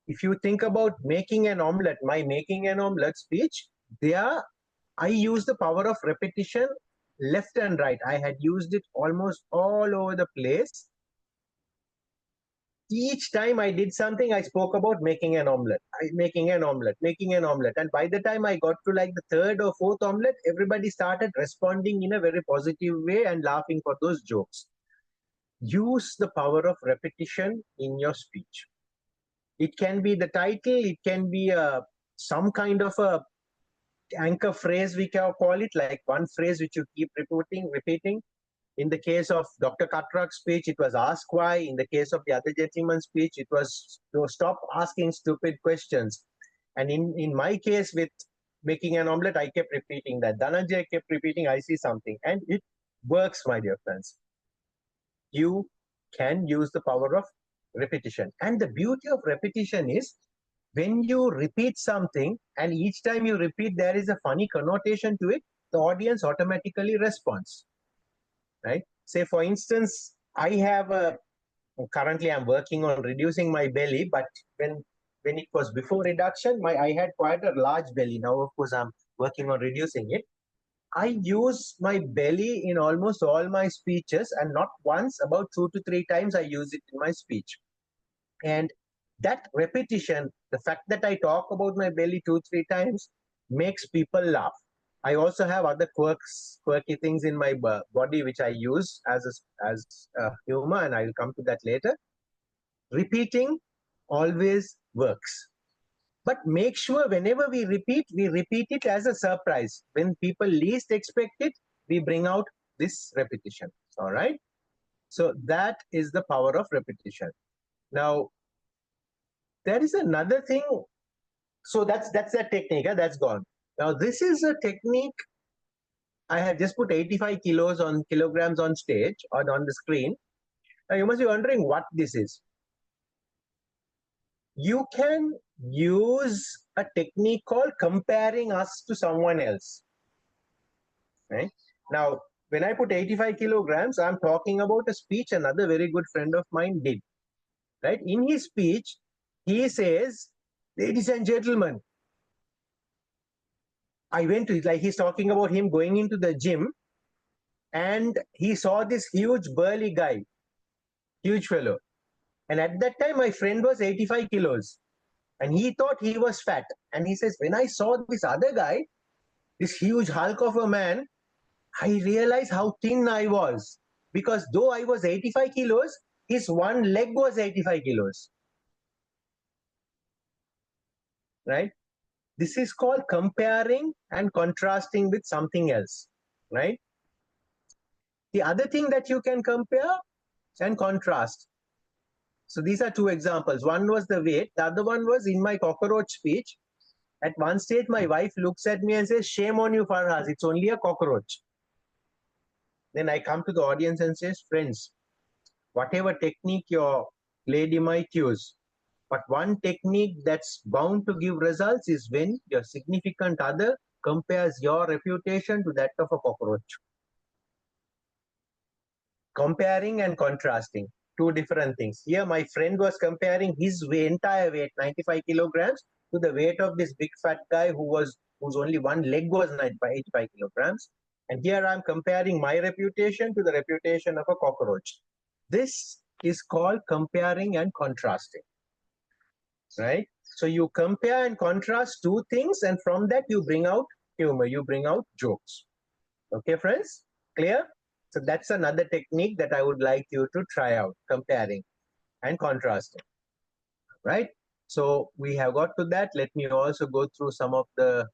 [SPEAKER 2] if you think about making an omelette, my making an omelette speech, there I use the power of repetition left and right. I had used it almost all over the place. Each time I did something, I spoke about making an omelette, making an omelette, making an omelette. And by the time I got to like the third or fourth omelette, everybody started responding in a very positive way and laughing for those jokes. Use the power of repetition in your speech. It can be the title, it can be some kind of a anchor phrase, we can call it, like one phrase which you keep repeating. In the case of Dr. Katrak's speech, it was ask why. In the case of the other gentleman's speech, it was to stop asking stupid questions. And in my case with making an omelette, I kept repeating that. Dhananjay kept repeating, I see something. And it works, my dear friends. You can use the power of repetition. And the beauty of repetition is when you repeat something and each time you repeat, there is a funny connotation to it, the audience automatically responds, right? Say, for instance, currently I'm working on reducing my belly, but when it was before reduction, I had quite a large belly. Now, of course, I'm working on reducing it. I use my belly in almost all my speeches, and not once, about 2 to 3 times I use it in my speech. And that repetition, the fact that I talk about my belly 2-3 times, makes people laugh. I also have other quirky things in my body which I use as humor, and I will come to that later. Repeating always works. But make sure whenever we repeat it as a surprise. When people least expect it, we bring out this repetition. All right? So that is the power of repetition. Now, there is another thing. So that's that technique. That's gone. Now, this is a technique. I have just put 85 kilograms on stage or on the screen. Now, you must be wondering what this is. You can use a technique called comparing us to someone else. Right? Now, when I put 85 kilograms, I'm talking about a speech another very good friend of mine did. Right? In his speech, he says, ladies and gentlemen, I went to, like, he's talking about him going into the gym and he saw this huge burly guy, huge fellow. And at that time, my friend was 85 kilos and he thought he was fat. And he says, when I saw this other guy, this huge hulk of a man, I realized how thin I was. Because though I was 85 kilos, his one leg was 85 kilos. Right? This is called comparing and contrasting with something else. Right? The other thing that you can compare and contrast. So these are two examples. One was the weight. The other one was in my cockroach speech. At one stage, my wife looks at me and says, shame on you, Farhaz. It's only a cockroach. Then I come to the audience and says, friends, whatever technique your lady might use, but one technique that's bound to give results is when your significant other compares your reputation to that of a cockroach. Comparing and contrasting, two different things. Here, my friend was comparing his entire weight, 95 kilograms, to the weight of this big fat guy whose only one leg was 85 kilograms. And here I'm comparing my reputation to the reputation of a cockroach. This is called comparing and contrasting, right? So you compare and contrast two things, and from that you bring out humor, you bring out jokes. Okay, friends? Clear? So that's another technique that I would like you to try out, comparing and contrasting. Right? So we have got to that. Let me also go through some of the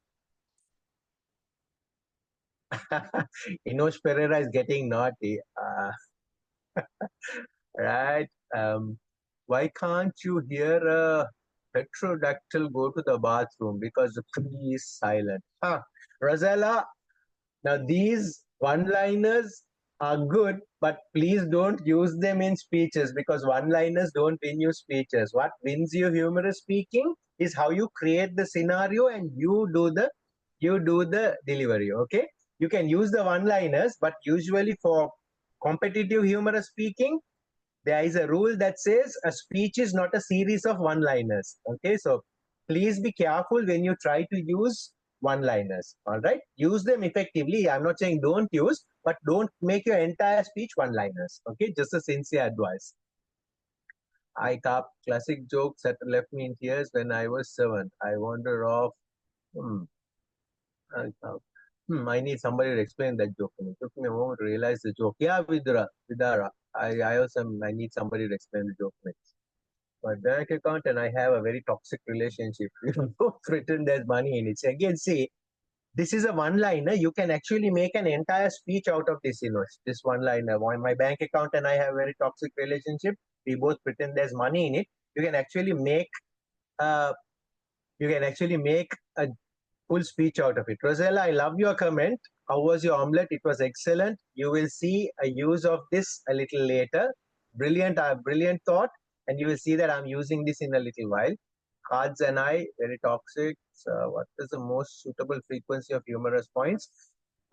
[SPEAKER 2] Inosh Pereira is getting naughty. Right? Why can't you hear a pterodactyl go to the bathroom? Because the tree is silent. Rosella, now these one-liners are good, but please don't use them in speeches, because one-liners don't win you speeches. What wins you humorous speaking is how you create the scenario and you do the delivery. Okay, you can use the one-liners, but usually for competitive humorous speaking, there is a rule that says a speech is not a series of one liners. Okay, so please be careful when you try to use one liners. All right, use them effectively. I'm not saying don't use, but don't make your entire speech one liners. Okay, just a sincere advice. I carved classic jokes that left me in tears when I was 7. I wander off. Hmm. I need somebody to explain that joke to me. It took me a moment to realize the joke. Yeah, Vidara. I also I need somebody to explain the joke to me. My bank account and I have a very toxic relationship. We both written there's money in it. So again, see, this is a one-liner. You can actually make an entire speech out of this, this one-liner. My bank account and I have a very toxic relationship. We both pretend there's money in it. You can actually make uh, a full speech out of it. Rosella, I love your comment. How was your omelette? It was excellent. You will see a use of this a little later. Brilliant thought. And you will see that I'm using this in a little while. Cards and I, very toxic. So what is the most suitable frequency of humorous points?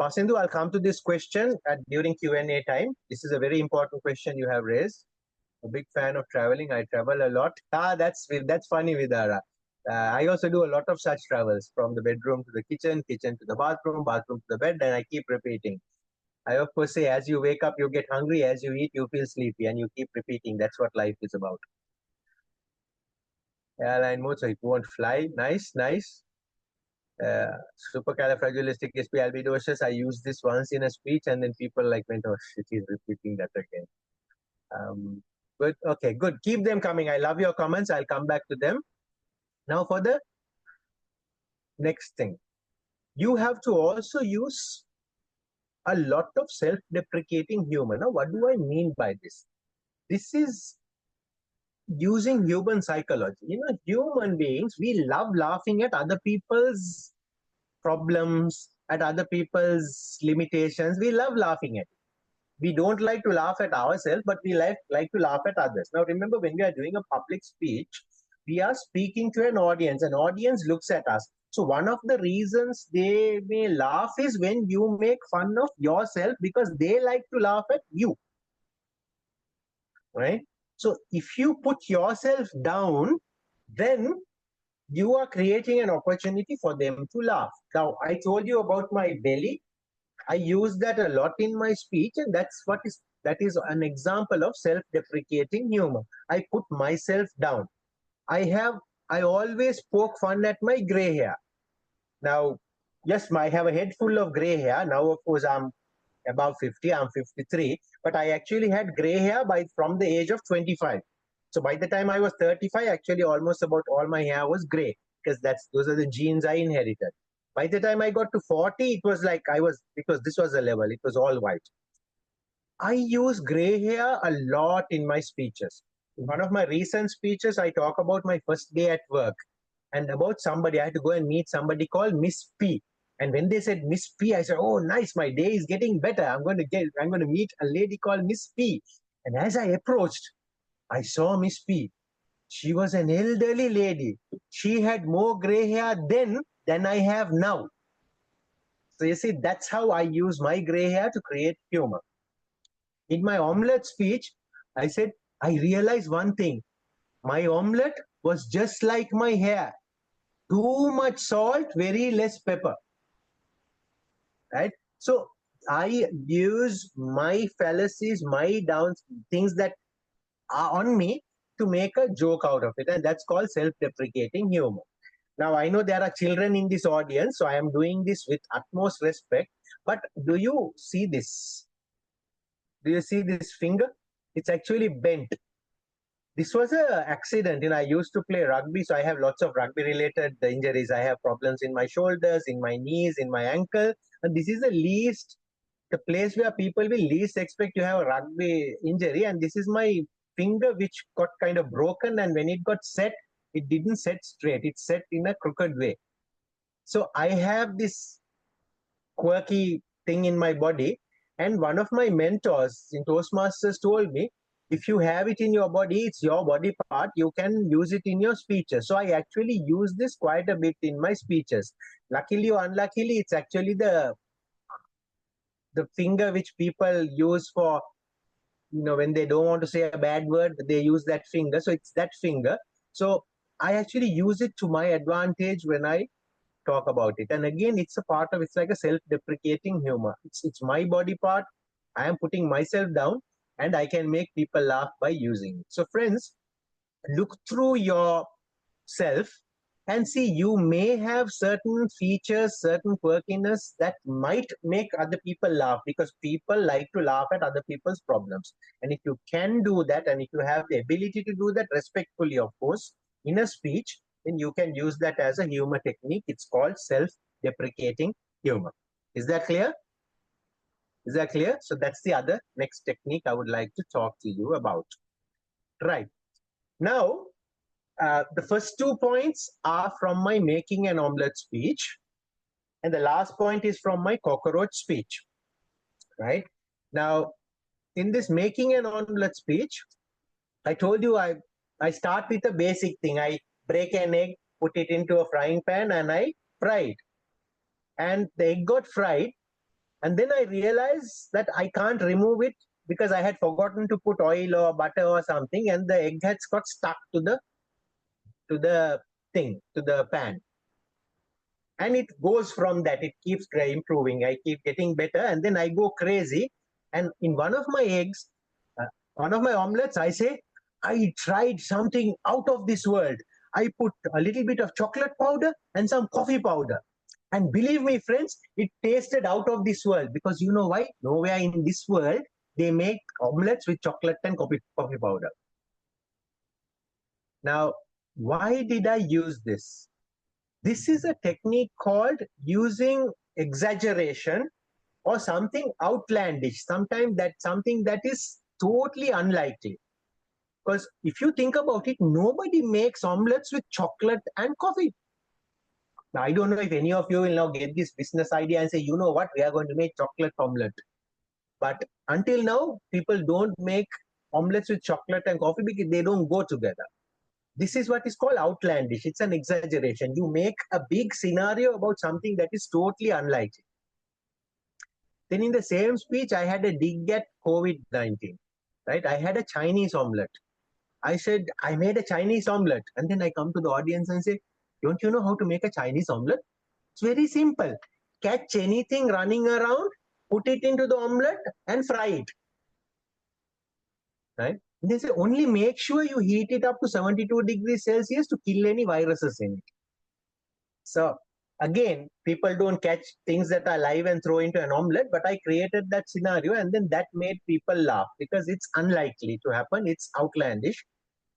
[SPEAKER 2] Pasindu, I'll come to this question during Q&A time. This is a very important question you have raised. A big fan of traveling. I travel a lot. That's funny, Vidara. I also do a lot of such travels, from the bedroom to the kitchen, kitchen to the bathroom, bathroom to the bed, and I keep repeating. I of course say, as you wake up, you get hungry. As you eat, you feel sleepy, and you keep repeating. That's what life is about. Airline mode, so it won't fly. Nice, nice. Supercalifragilisticexpialidocious. I used this once in a speech, and then people went, "Oh shit, he's repeating that again." Good. Okay, good. Keep them coming. I love your comments. I'll come back to them. Now for the next thing, you have to also use a lot of self-deprecating humor. Now, what do I mean by this? This is using human psychology. Human beings, we love laughing at other people's problems, at other people's limitations. We love laughing at it. We don't like to laugh at ourselves, but we like to laugh at others. Now, remember, when we are doing a public speech, we are speaking to an audience. An audience looks at us. So one of the reasons they may laugh is when you make fun of yourself, because they like to laugh at you. Right? So if you put yourself down, then you are creating an opportunity for them to laugh. Now, I told you about my belly. I use that a lot in my speech, and that is an example of self-deprecating humor. I put myself down. I always poke fun at my gray hair. Now, yes, I have a head full of gray hair. Now, of course, I'm above 50. I'm 53, but I actually had gray hair from the age of 25. So by the time I was 35, actually almost about all my hair was gray, because those are the genes I inherited. By the time I got to 40, it was because this was the level, it was all white. I use gray hair a lot in my speeches. In one of my recent speeches, I talk about my first day at work, and about somebody. I had to go and meet somebody called Miss P. And when they said Miss P, I said, "Oh, nice! My day is getting better. I'm going to meet a lady called Miss P." And as I approached, I saw Miss P. She was an elderly lady. She had more gray hair then than I have now. So you see, that's how I use my gray hair to create humor. In my omelette speech, I said, I realized one thing. My omelette was just like my hair. Too much salt, very less pepper. Right? So I use my fallacies, my downs, things that are on me, to make a joke out of it, and that's called self-deprecating humor. Now, I know there are children in this audience, so I am doing this with utmost respect. But do you see this? Do you see this finger? It's actually bent. This was an accident. I used to play rugby, so I have lots of rugby-related injuries. I have problems in my shoulders, in my knees, in my ankle, and this is the place where people will least expect to have a rugby injury. And this is my finger, which got kind of broken, and when it got set, it didn't set straight. It set in a crooked way. So I have this quirky thing in my body. And one of my mentors in Toastmasters told me, if you have it in your body, it's your body part, you can use it in your speeches. So I actually use this quite a bit in my speeches. Luckily or unluckily, it's actually the finger which people use for, when they don't want to say a bad word, they use that finger. So it's that finger. So I actually use it to my advantage when I talk about it. And again, it's like a self-deprecating humor. It's my body part. I am putting myself down, and I can make people laugh by using it. So friends, look through yourself and see, you may have certain features, certain quirkiness that might make other people laugh, because people like to laugh at other people's problems. And if you can do that, and if you have the ability to do that respectfully, of course, in a speech, then you can use that as a humor technique. It's called self-deprecating humor. Is that clear? Is that clear? So that's the other next technique I would like to talk to you about. Right. Now, the first 2 points are from my making an omelette speech, and the last point is from my cockroach speech. Right. Now, in this making an omelette speech, I told you I start with a basic thing. I break an egg, put it into a frying pan, and I fry it. And the egg got fried, and then I realized that I can't remove it because I had forgotten to put oil or butter or something, and the egg had got stuck to the pan. And it goes from that. It keeps improving. I keep getting better, and then I go crazy. And in one of my eggs, one of my omelets, I say, I tried something out of this world. I put a little bit of chocolate powder and some coffee powder. And believe me, friends, it tasted out of this world, because you know why? Nowhere in this world they make omelets with chocolate and coffee powder. Now, why did I use this? This is a technique called using exaggeration or something outlandish, sometimes something that is totally unlikely. Because if you think about it, nobody makes omelets with chocolate and coffee. Now, I don't know if any of you will now get this business idea and say, you know what, we are going to make chocolate omelette. But until now, people don't make omelets with chocolate and coffee because they don't go together. This is what is called outlandish. It's an exaggeration. You make a big scenario about something that is totally unlikely. Then in the same speech, I had a dig at COVID-19, right? I had a Chinese omelette. I said, I made a Chinese omelette. And then I come to the audience and say, don't you know how to make a Chinese omelette? It's very simple. Catch anything running around, put it into the omelette and fry it. Right? And they say, only make sure you heat it up to 72 degrees Celsius to kill any viruses in it. So again, people don't catch things that are live and throw into an omelette, but I created that scenario, and then that made people laugh because it's unlikely to happen. It's outlandish.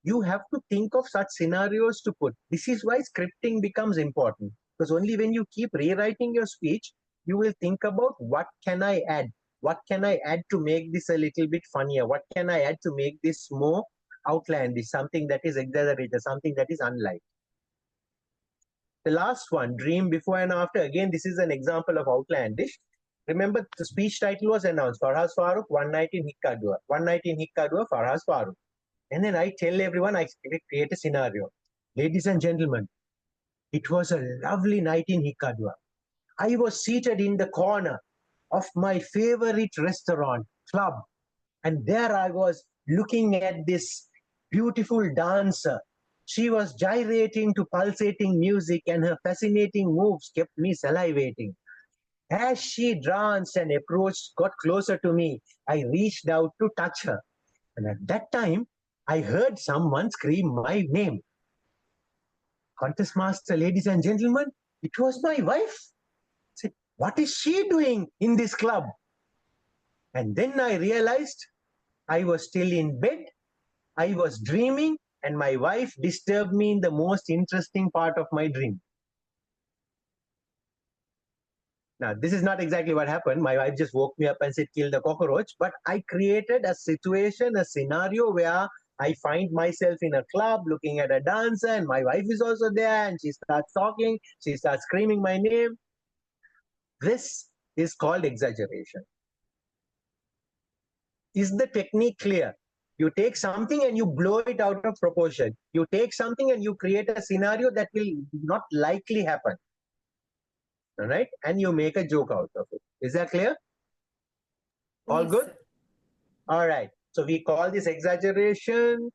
[SPEAKER 2] You have to think of such scenarios to put. This is why scripting becomes important, because only when you keep rewriting your speech, you will think about, what can I add? What can I add to make this a little bit funnier? What can I add to make this more outlandish, something that is exaggerated, something that is unlike? The last one, dream before and after. Again, this is an example of outlandish. Remember, the speech title was announced, Farhaz Farouk, One Night in Hikkadua. One Night in Hikkadua, Farhaz Farouk. And then I tell everyone, I create a scenario. Ladies and gentlemen, it was a lovely night in Hikkadua. I was seated in the corner of my favorite restaurant, club. And there I was looking at this beautiful dancer. She was gyrating to pulsating music, and her fascinating moves kept me salivating. As she danced and approached, got closer to me, I reached out to touch her. And at that time, I heard someone scream my name. Contest master, ladies and gentlemen, it was my wife. I said, what is she doing in this club? And then I realized I was still in bed, I was dreaming, and my wife disturbed me in the most interesting part of my dream. Now, this is not exactly what happened. My wife just woke me up and said, kill the cockroach. But I created a situation, a scenario where I find myself in a club looking at a dancer, and my wife is also there, and she starts talking, she starts screaming my name. This is called exaggeration. Is the technique clear? You take something and you blow it out of proportion. You take something and you create a scenario that will not likely happen. All right? And you make a joke out of it. Is that clear? All
[SPEAKER 1] Yes,
[SPEAKER 2] good?
[SPEAKER 1] sir.
[SPEAKER 2] All right. So we call this exaggeration.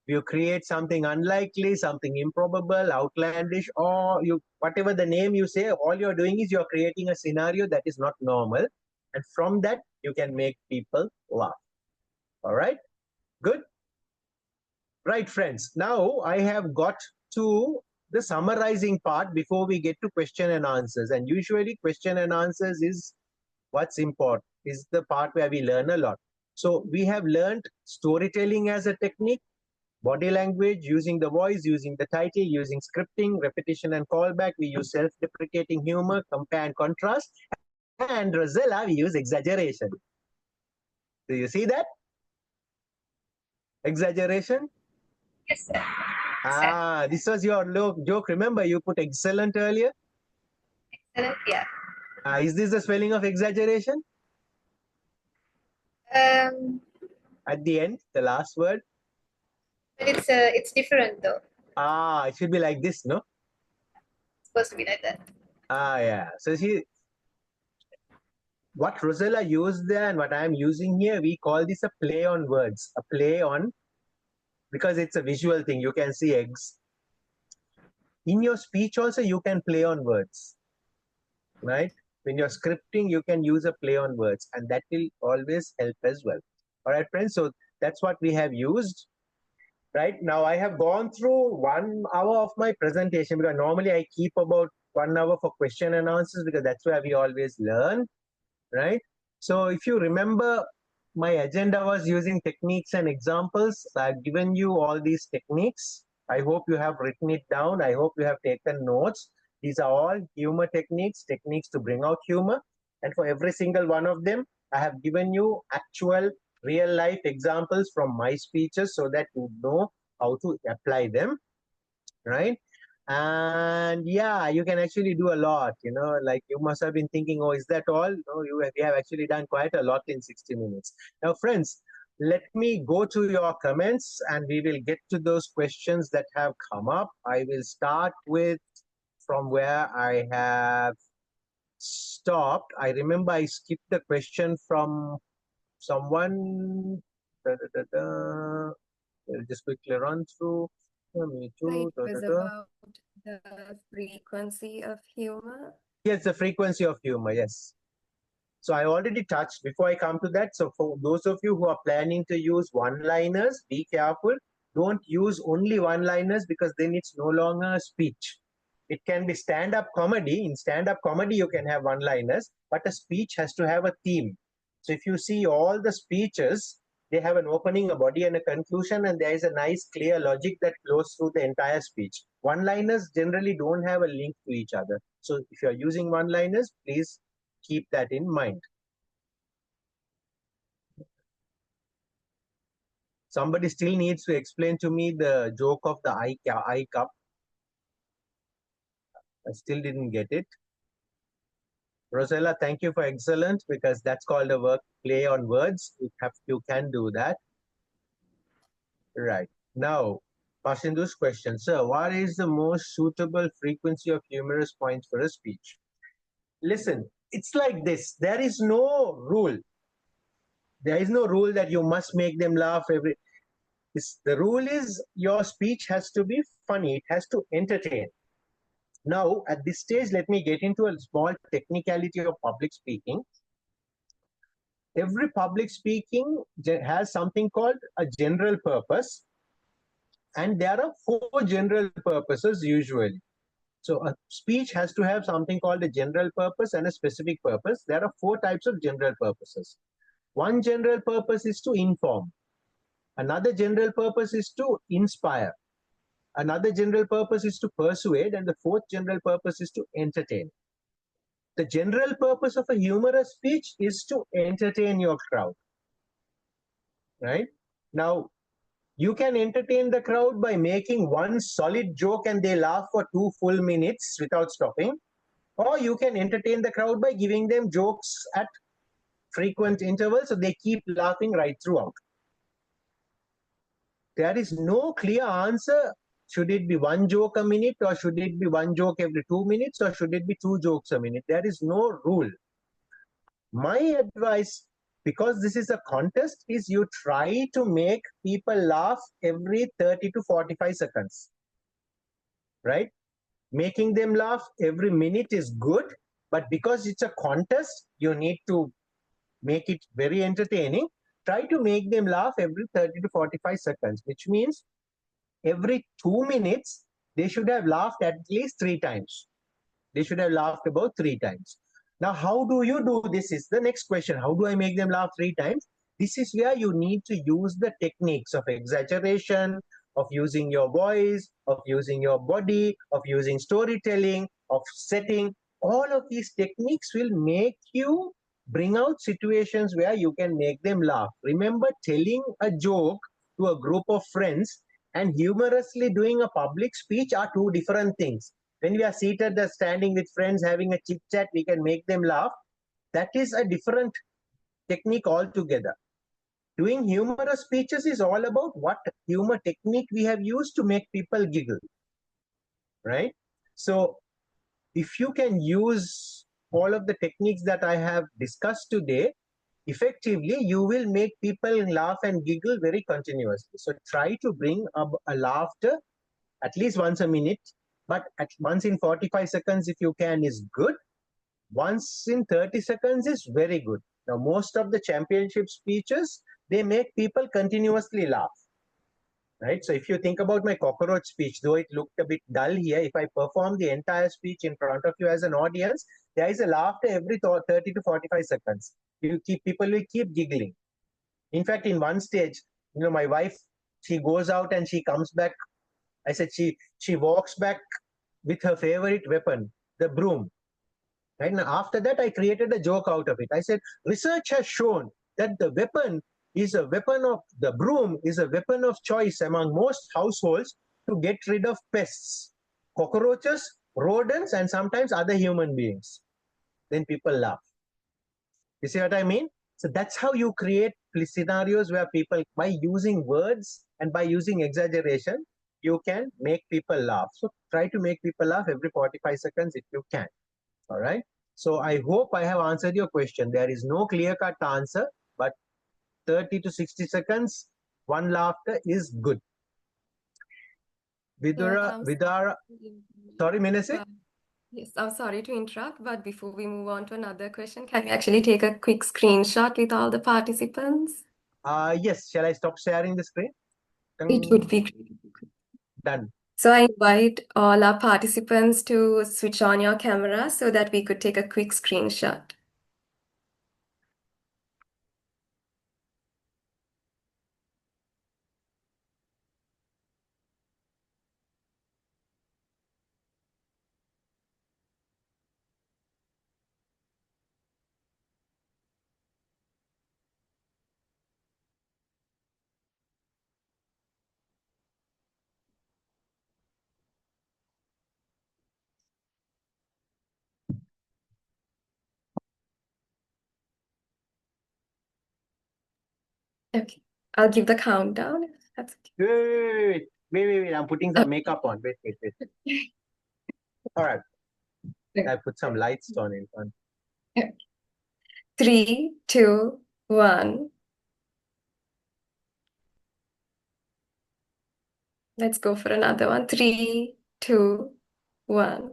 [SPEAKER 2] You create something unlikely, something improbable, outlandish, or you whatever the name you say, all you're doing is you're creating a scenario that is not normal. And from that, you can make people laugh. All right? Good? Right, friends. Now I have got to the summarizing part before we get to question and answers. And usually question and answers is what's important, is the part where we learn a lot. So we have learned storytelling as a technique, body language, using the voice, using the title, using scripting, repetition and callback. We use self-deprecating humor, compare and contrast. And Rosella, we use exaggeration. Do you see that? Exaggeration?
[SPEAKER 4] Yes, sir.
[SPEAKER 2] Ah, this was your joke. Remember, you put excellent earlier?
[SPEAKER 4] Excellent. Yeah.
[SPEAKER 2] Is this the spelling of exaggeration?
[SPEAKER 4] Um,
[SPEAKER 2] At the end, the last word?
[SPEAKER 4] but it's different though.
[SPEAKER 2] Ah, it should be like this, no?
[SPEAKER 4] It's supposed to be like that.
[SPEAKER 2] Ah, yeah. So what Rosella used there and what I'm using here, we call this a play on words. A play on, because it's a visual thing. You can see eggs. In your speech also, you can play on words, right? When you're scripting, you can use a play on words, and that will always help as well. All right, friends. So that's what we have used. Right now, I have gone through 1 hour of my presentation, because normally I keep about 1 hour for question and answers, because that's where we always learn, right? So if you remember, my agenda was using techniques and examples. I've given you all these techniques. I hope you have written it down. I hope you have taken notes. These are all humor techniques, techniques to bring out humor. And for every single one of them, I have given you actual real life examples from my speeches so that you know how to apply them, right? And yeah, you can actually do a lot, like you must have been thinking, oh, is that all? No, we have actually done quite a lot in 60 minutes. Now, friends, let me go to your comments and we will get to those questions that have come up. I will start with from where I have stopped. I remember I skipped the question from someone. I'll just quickly run through. Me too.
[SPEAKER 1] It was about the frequency of humor.
[SPEAKER 2] Yes, the frequency of humor. Yes. So I already touched before I come to that. So for those of you who are planning to use one-liners, be careful. Don't use only one-liners, because then it's no longer a speech. It can be stand-up comedy. In stand-up comedy, you can have one-liners, but a speech has to have a theme. So if you see all the speeches, they have an opening, a body, and a conclusion, and there is a nice, clear logic that flows through the entire speech. One-liners generally don't have a link to each other. So if you're using one-liners, please keep that in mind. Somebody still needs to explain to me the joke of the eye cup. I still didn't get it. Rosella, thank you for excellent, because that's called a work play on words. You can do that. Right. Now, Pashindu's question. Sir, what is the most suitable frequency of humorous points for a speech? Listen, it's like this. There is no rule. There is no rule that you must make them laugh the rule is your speech has to be funny. It has to entertain. Now, at this stage, let me get into a small technicality of public speaking. Every public speaking has something called a general purpose And there are four general purposes usually. So a speech has to have something called a general purpose and a specific purpose. There are four types of general purposes. One general purpose is to inform. Another general purpose is to inspire. Another general purpose is to persuade. And the fourth general purpose is to entertain. The general purpose of a humorous speech is to entertain your crowd, right? Now, you can entertain the crowd by making one solid joke and they laugh for 2 full minutes without stopping. Or you can entertain the crowd by giving them jokes at frequent intervals so they keep laughing right throughout. There is no clear answer. Should it be one joke a minute, or should it be one joke every 2 minutes, or should it be two jokes a minute? There is no rule. My advice, because this is a contest, is you try to make people laugh every 30 to 45 seconds, right? Making them laugh every minute is good, but because it's a contest, you need to make it very entertaining. Try to make them laugh every 30 to 45 seconds, which means every 2 minutes, they should have laughed at least 3 times. They should have laughed about 3 times. Now, how do you do this is the next question. How do I make them laugh 3 times? This is where you need to use the techniques of exaggeration, of using your voice, of using your body, of using storytelling, of setting. All of these techniques will make you bring out situations where you can make them laugh. Remember, telling a joke to a group of friends and humorously doing a public speech are two different things. When we are seated or standing with friends having a chit chat, we can make them laugh. That is a different technique altogether. Doing humorous speeches is all about what humor technique we have used to make people giggle, right? So if you can use all of the techniques that I have discussed today, effectively, you will make people laugh and giggle very continuously. So try to bring up a laughter at least once a minute, but at once in 45 seconds, if you can, is good. Once in 30 seconds is very good. Now, most of the championship speeches, they make people continuously laugh, right? So if you think about my cockroach speech, though it looked a bit dull here, if I perform the entire speech in front of you as an audience, there is a laughter every 30 to 45 seconds. People will keep giggling. In fact, in one stage, my wife, she goes out and she comes back. I said she walks back with her favorite weapon, the broom. Right now, after that, I created a joke out of it. I said, research has shown that the broom is a weapon of choice among most households to get rid of pests, cockroaches, rodents, and sometimes other human beings. Then people laugh. You see what I mean? So that's how you create scenarios where people, by using words and by using exaggeration, you can make people laugh. So try to make people laugh every 45 seconds if you can. All right. So I hope I have answered your question. There is no clear-cut answer, but 30 to 60 seconds, one laughter is good. Vidara, sorry, Minasi?
[SPEAKER 1] Yes, I'm sorry to interrupt, but before we move on to another question, can we actually take a quick screenshot with all the participants?
[SPEAKER 2] Yes. Shall I stop sharing the screen?
[SPEAKER 1] It would be great.
[SPEAKER 2] Done.
[SPEAKER 1] So I invite all our participants to switch on your camera so that we could take a quick screenshot. Okay, I'll give the countdown if that's okay.
[SPEAKER 2] Wait. I'm putting some makeup on. Wait. All right. I put some lights on it.
[SPEAKER 1] Okay. 3, 2, 1. Let's go for another one. 3, 2, 1.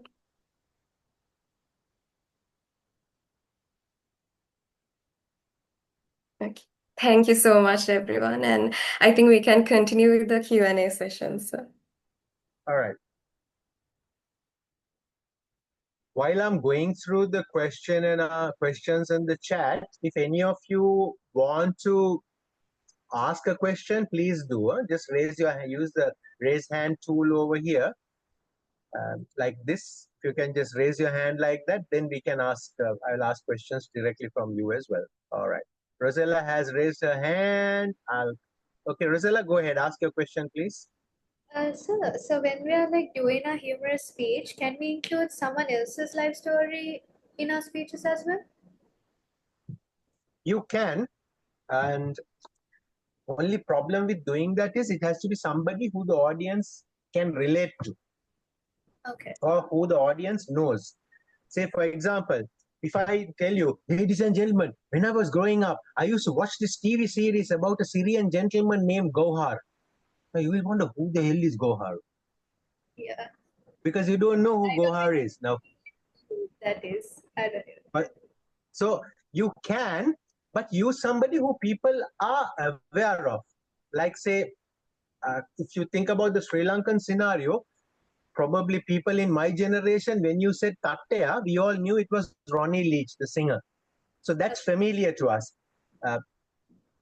[SPEAKER 1] Okay. Thank you so much, everyone. And I think we can continue with the Q&A session. So.
[SPEAKER 2] All right. While I'm going through the questions in the chat, if any of you want to ask a question, please do. Just use the raise hand tool over here, like this. If you can just raise your hand like that, then we can ask. I'll ask questions directly from you as well. All right. Rosella has raised her hand. Okay, Rosella, go ahead. Ask your question, please.
[SPEAKER 4] So when we are like doing a humorous speech, can we include someone else's life story in our speeches as well?
[SPEAKER 2] You can, and only problem with doing that is it has to be somebody who the audience can relate to.
[SPEAKER 4] Okay.
[SPEAKER 2] Or who the audience knows. Say, for example, if I tell you, ladies and gentlemen, when I was growing up, I used to watch this TV series about a Syrian gentleman named Gohar. Now you will wonder who the hell is Gohar?
[SPEAKER 4] Yeah.
[SPEAKER 2] Because you don't know who Gohar is. Now,
[SPEAKER 4] that is, I don't know.
[SPEAKER 2] but, so you can, but use somebody who people are aware of. Like say, if you think about the Sri Lankan scenario, probably people in my generation, when you said Tatteya, we all knew it was Ronnie Leach, the singer. So that's familiar to us.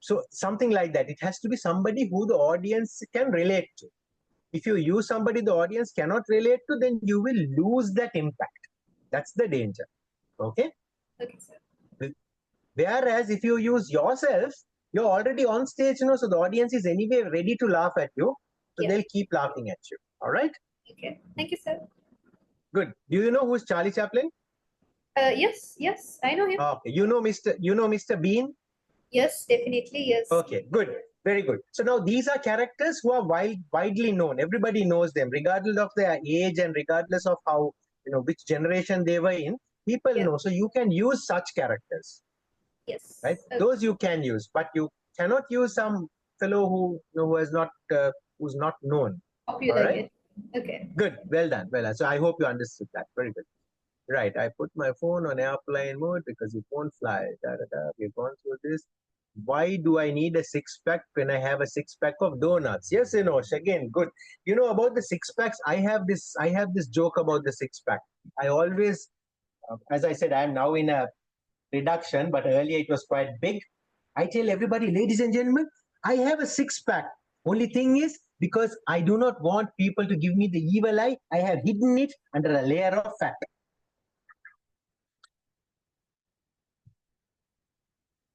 [SPEAKER 2] So something like that. It has to be somebody who the audience can relate to. If you use somebody the audience cannot relate to, then you will lose that impact. That's the danger. Okay?
[SPEAKER 4] Okay, sir.
[SPEAKER 2] Whereas if you use yourself, you're already on stage, so the audience is anyway ready to laugh at you. So they'll keep laughing at you. All right?
[SPEAKER 4] Okay. Thank you, sir.
[SPEAKER 2] Good. Do you know who's Charlie Chaplin?
[SPEAKER 4] Yes, I know him.
[SPEAKER 2] Okay. You know Mr. Bean?
[SPEAKER 4] Yes, definitely, yes.
[SPEAKER 2] Okay, good. Very good. So now these are characters who are widely known. Everybody knows them, regardless of their age and regardless of how, which generation they were in. People know. So you can use such characters.
[SPEAKER 4] Yes.
[SPEAKER 2] Right? Those you can use, but you cannot use some fellow who is not who's not known.
[SPEAKER 4] Popular.
[SPEAKER 2] All right?
[SPEAKER 4] Yet. Okay.
[SPEAKER 2] Good. Well done. Well done. So I hope you understood that. Very good. Right. I put my phone on airplane mode because it won't fly. We've gone through this. Why do I need a six-pack when I have a six-pack of donuts? Yes, Inosh, again, good. About the six-packs, I have this joke about the six-pack. I always, as I said, I am now in a reduction, but earlier it was quite big. I tell everybody, ladies and gentlemen, I have a six-pack. Only thing is, because I do not want people to give me the evil eye, I have hidden it under a layer of fat.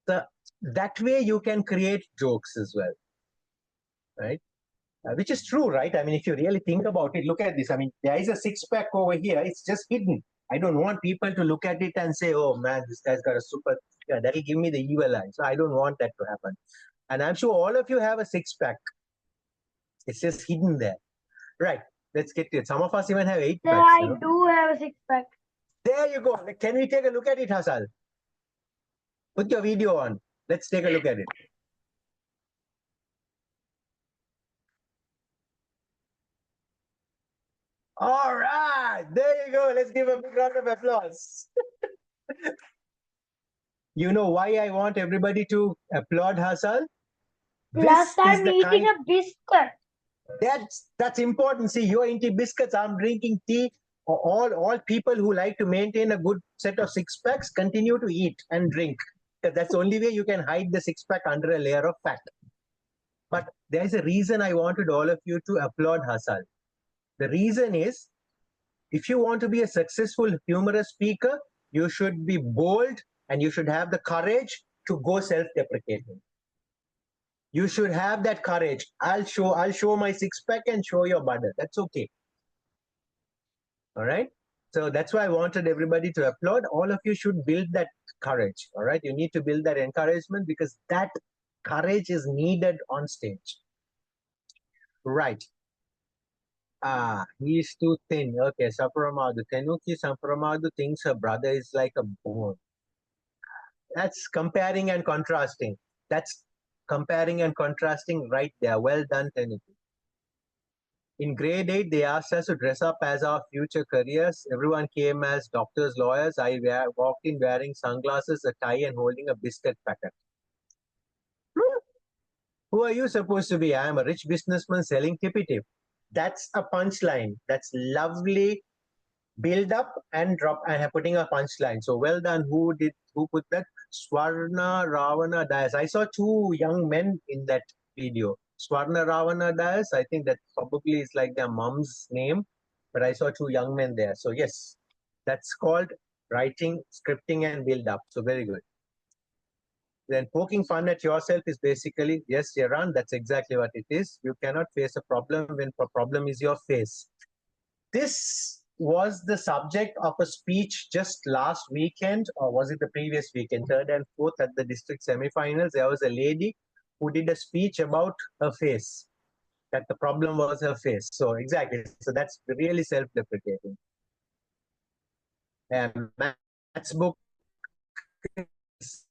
[SPEAKER 2] So that way you can create jokes as well, right? Which is true, right? I mean, if you really think about it, look at this. I mean, there is a six-pack over here. It's just hidden. I don't want people to look at it and say, oh man, this guy's got a super, that'll give me the evil eye. So I don't want that to happen. And I'm sure all of you have a six-pack. It's just hidden there. Right. Let's get to it. Some of us even have eight packs.
[SPEAKER 3] I do have a six-pack.
[SPEAKER 2] There you go. Can we take a look at it, Hassan? Put your video on. Let's take a look at it. All right, there you go. Let's give a big round of applause. You know why I want everybody to applaud Hassan?
[SPEAKER 3] Plus, I'm eating a biscuit.
[SPEAKER 2] That's important. See, you're into biscuits. I'm drinking tea. All people who like to maintain a good set of six packs continue to eat and drink. Because that's the only way you can hide the six pack under a layer of fat. But there's a reason I wanted all of you to applaud Hassan. The reason is, if you want to be a successful humorous speaker, you should be bold and you should have the courage to go self-deprecating. You should have that courage. I'll show my six-pack and show your butter. That's okay. All right? So that's why I wanted everybody to applaud. All of you should build that courage. All right? You need to build that encouragement because that courage is needed on stage. Right. He's too thin. Okay, Saparamadu. Tenuki Saparamadu thinks her brother is like a bone. That's comparing and contrasting. That's comparing and contrasting right there. Well done, Tenuki. In grade 8, they asked us to dress up as our future careers. Everyone came as doctors, lawyers. I walked in wearing sunglasses, a tie, and holding a biscuit packet. Who are you supposed to be? I am a rich businessman selling tippy tip. That's a punchline. That's lovely build up and drop and putting a punchline. So well done. Who put that? Swarna Ravana Dias. I saw two young men in that video. Swarna Ravana Dias, I think that probably is like their mom's name, but I saw two young men there. So yes, that's called writing, scripting, and build up. So very good. Then poking fun at yourself is basically, yes, Yaran, that's exactly what it is. You cannot face a problem when the problem is your face. This was the subject of a speech just last weekend, or was it the previous weekend, third and fourth at the district semifinals. There was a lady who did a speech about her face, that the problem was her face. So exactly, so that's really self-deprecating. And maths book is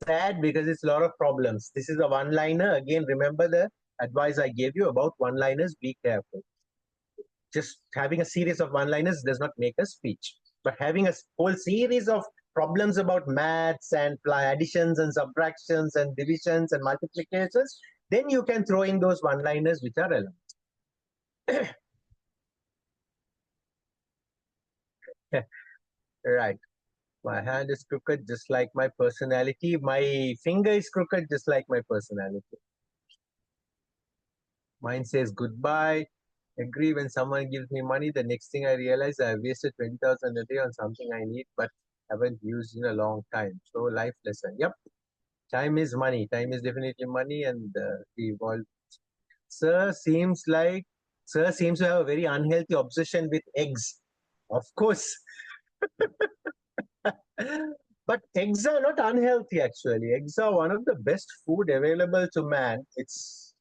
[SPEAKER 2] sad because it's a lot of problems. This is a one-liner. Again, remember the advice I gave you about one-liners. Be careful. Just having a series of one-liners does not make a speech. But having a whole series of problems about maths and additions and subtractions and divisions and multiplications, then you can throw in those one-liners which are relevant. Right. My hand is crooked just like my personality. My finger is crooked just like my personality. Mine says goodbye. Agree when someone gives me money. The next thing I realize I have wasted 20,000 a day on something I need but haven't used in a long time. So life lesson. Yep. Time is money. Time is definitely money, and we evolved. Sir seems to have a very unhealthy obsession with eggs. Of course. But eggs are not unhealthy actually. Eggs are one of the best food available to man. It's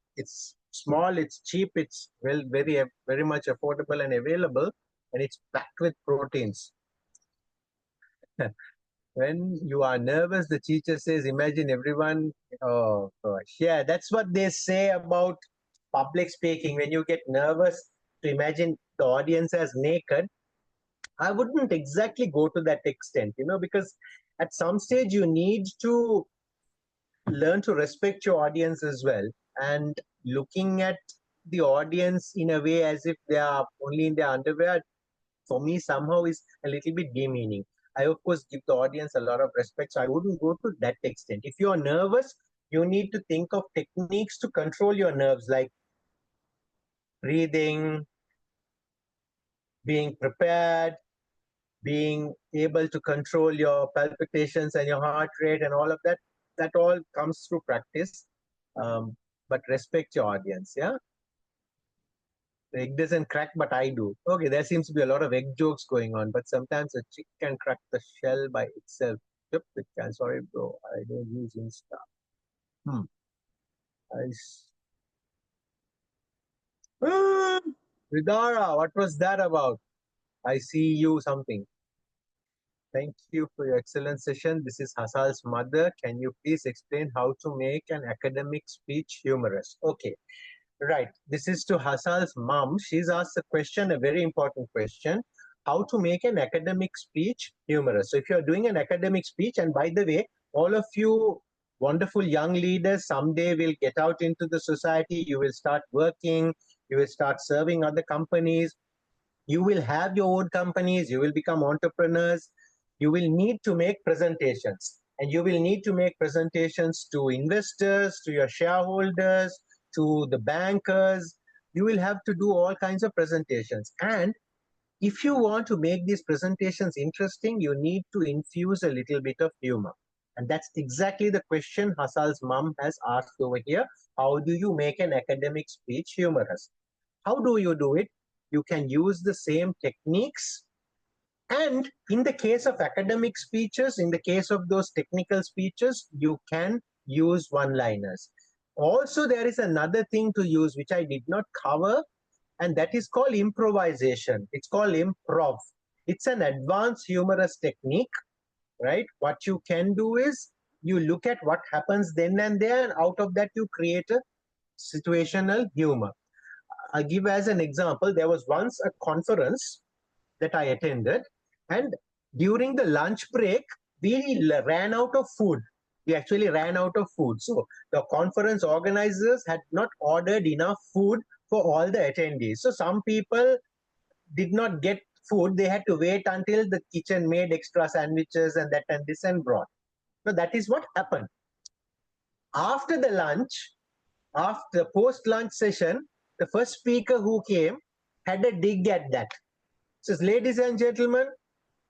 [SPEAKER 2] small, it's cheap, it's very much affordable and available, and it's packed with proteins. When you are nervous, the teacher says, imagine everyone. Oh gosh, yeah, that's what they say about public speaking. When you get nervous, to imagine the audience as naked. I wouldn't exactly go to that extent, because at some stage you need to learn to respect your audience as well. And looking at the audience in a way as if they are only in their underwear, for me, somehow is a little bit demeaning. I, of course, give the audience a lot of respect, so I wouldn't go to that extent. If you're nervous, you need to think of techniques to control your nerves, like breathing, being prepared, being able to control your palpitations and your heart rate and all of that. That all comes through practice. But respect your audience, yeah? The egg doesn't crack, but I do. Okay, there seems to be a lot of egg jokes going on, but sometimes a chick can crack the shell by itself. Yep, it can. Sorry, bro. I don't use Insta. Vidara, what was that about? I see you something. Thank you for your excellent session. This is Hasal's mother. Can you please explain how to make an academic speech humorous? Okay. Right. This is to Hasal's mom. She's asked a question, a very important question. How to make an academic speech humorous. So if you're doing an academic speech, and by the way, all of you wonderful young leaders someday will get out into the society. You will start working. You will start serving other companies. You will have your own companies. You will become entrepreneurs. You will need to make presentations. And you will need to make presentations to investors, to your shareholders, to the bankers. You will have to do all kinds of presentations. And if you want to make these presentations interesting, you need to infuse a little bit of humor. And that's exactly the question Hasal's mom has asked over here. How do you make an academic speech humorous? How do you do it? You can use the same techniques. And in the case of academic speeches, in the case of those technical speeches, you can use one-liners. Also, there is another thing to use, which I did not cover, and that is called improvisation. It's called improv. It's an advanced humorous technique, right? What you can do is you look at what happens then and there, and out of that you create a situational humor. I'll give as an example, there was once a conference that I attended, and during the lunch break, we ran out of food. We actually ran out of food. So the conference organizers had not ordered enough food for all the attendees. So some people did not get food. They had to wait until the kitchen made extra sandwiches and that and this and brought. So that is what happened. After the lunch, after the post-lunch session, the first speaker who came had a dig at that. Says, ladies and gentlemen,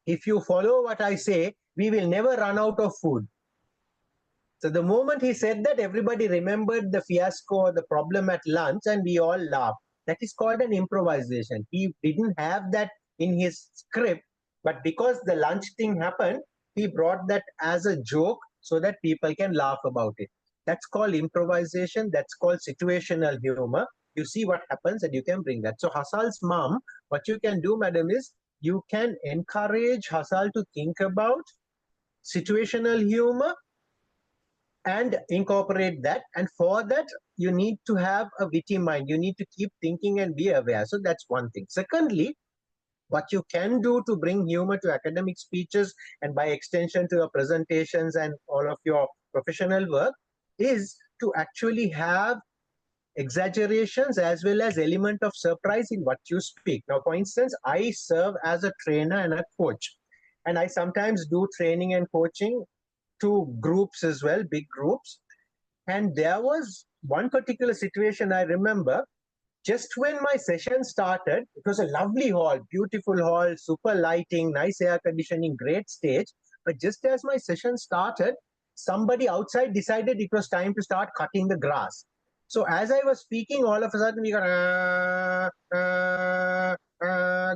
[SPEAKER 2] if you follow what I say, we will never run out of food. So the moment he said that, everybody remembered the fiasco or the problem at lunch and we all laughed. That is called an improvisation. He didn't have that in his script, but because the lunch thing happened, he brought that as a joke so that people can laugh about it. That's called improvisation. That's called situational humor. You see what happens and you can bring that. So Hasal's mom, what you can do, madam, is you can encourage Hasal to think about situational humor and incorporate that. And for that, you need to have a witty mind. You need to keep thinking and be aware. So that's one thing. Secondly, what you can do to bring humor to academic speeches and by extension to your presentations and all of your professional work is to actually have exaggerations as well as element of surprise in what you speak. Now, for instance, I serve as a trainer and a coach, and I sometimes do training and coaching to groups as well, big groups. And there was one particular situation I remember. Just when my session started, it was a lovely hall, beautiful hall, super lighting, nice air conditioning, great stage. But just as my session started, somebody outside decided it was time to start cutting the grass. So as I was speaking, all of a sudden we got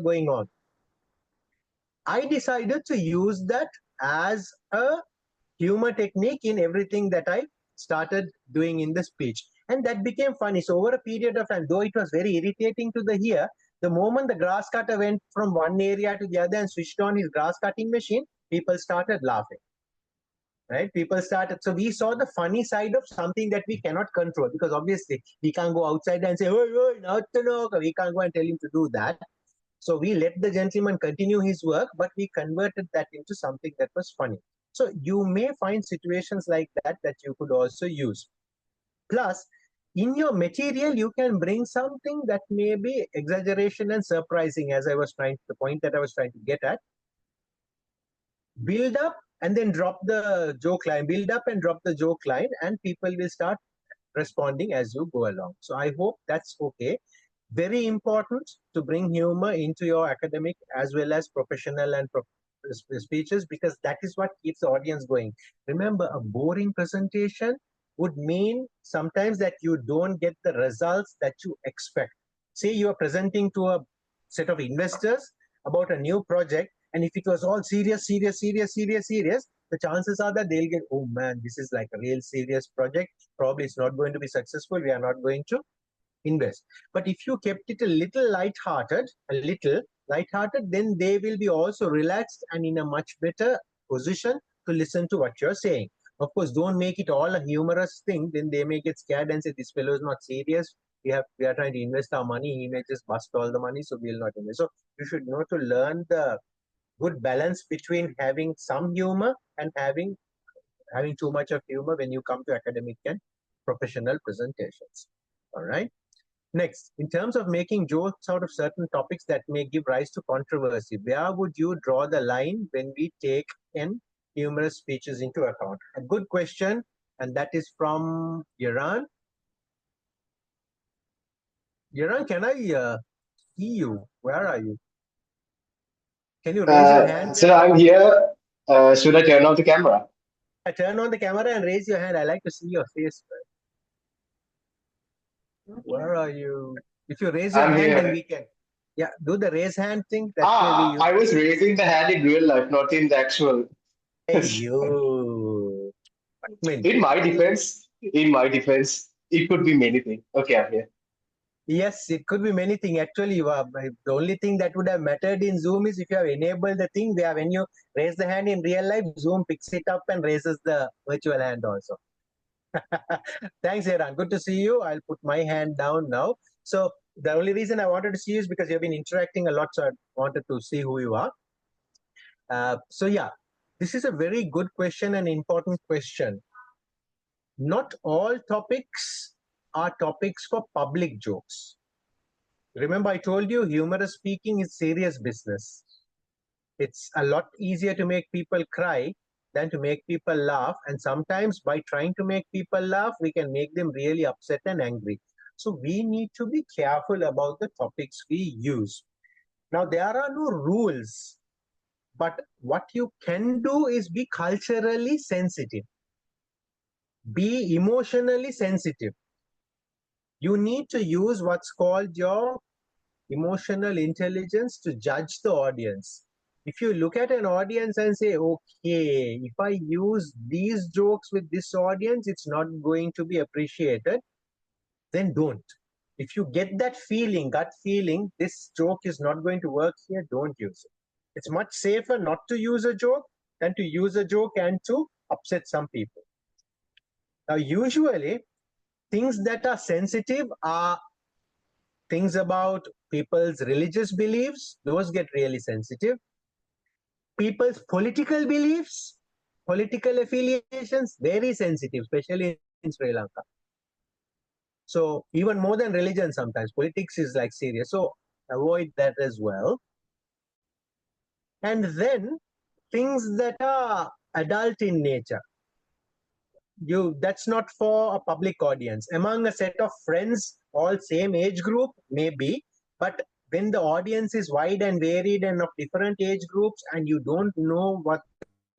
[SPEAKER 2] going on. I decided to use that as a humor technique in everything that I started doing in the speech. And that became funny. So over a period of time, though it was very irritating to the ear, the moment the grass cutter went from one area to the other and switched on his grass cutting machine, people started laughing. Right? People started. So we saw the funny side of something that we cannot control, because obviously we can't go outside and say, oh, no, we can't go and tell him to do that. So we let the gentleman continue his work, but we converted that into something that was funny. So you may find situations like that that you could also use. Plus, in your material, you can bring something that may be exaggeration and surprising, as the point that I was trying to get at. Build up and then drop the joke line, build up and drop the joke line, and people will start responding as you go along. So I hope that's okay. Very important to bring humor into your academic as well as professional and speeches, because that is what keeps the audience going. Remember, a boring presentation would mean sometimes that you don't get the results that you expect. Say you are presenting to a set of investors about a new project, and if it was all serious, the chances are that they'll get, oh man, this is like a real serious project. Probably it's not going to be successful. We are not going to invest. But if you kept it a little light-hearted, then they will be also relaxed and in a much better position to listen to what you're saying. Of course, don't make it all a humorous thing. Then they may get scared and say, this fellow is not serious. We are trying to invest our money. He may just bust all the money, so we'll not invest. So you should know to learn the good balance between having some humor and having too much of humor when you come to academic and professional presentations. All right. Next, in terms of making jokes out of certain topics that may give rise to controversy, where would you draw the line when we take in humorous speeches into account? A good question, and that is from Iran. Iran, can I see you? Where are you? Can you raise your hand?
[SPEAKER 5] So I'm here. Should I turn on the camera?
[SPEAKER 2] Turn on the camera and raise your hand. I like to see your face. Where are you? If you raise your
[SPEAKER 5] I'm
[SPEAKER 2] hand, then
[SPEAKER 5] here.
[SPEAKER 2] we can. Yeah, do the raise hand thing. That way we use.
[SPEAKER 5] I was raising the hand in real life, not in the actual.
[SPEAKER 2] Hey, you.
[SPEAKER 5] In my defense, it could be many things. Okay, I'm here.
[SPEAKER 2] Yes, it could be many things. Actually, the only thing that would have mattered in Zoom is if you have enabled the thing where when you raise the hand in real life, Zoom picks it up and raises the virtual hand also. Thanks, Aaron. Good to see you. I'll put my hand down now. So the only reason I wanted to see you is because you've been interacting a lot, so I wanted to see who you are. So yeah, This is a very good question and important question. Not all topics are topics for public jokes. Remember, I told you humorous speaking is serious business. It's a lot easier to make people cry than to make people laugh. And sometimes by trying to make people laugh, we can make them really upset and angry. So we need to be careful about the topics we use. Now, there are no rules, but what you can do is be culturally sensitive, be emotionally sensitive. You need to use what's called your emotional intelligence to judge the audience. If you look at an audience and say, okay, if I use these jokes with this audience, it's not going to be appreciated, then don't. If you get that feeling, gut feeling, this joke is not going to work here, don't use it. It's much safer not to use a joke than to use a joke and to upset some people. Now, usually, things that are sensitive are things about people's religious beliefs, those get really sensitive. People's political beliefs, political affiliations, very sensitive, especially in Sri Lanka. So even more than religion sometimes, politics is like serious. So avoid that as well. And then things that are adult in nature. That's not for a public audience. Among a set of friends, all same age group, maybe, but when the audience is wide and varied and of different age groups and you don't know what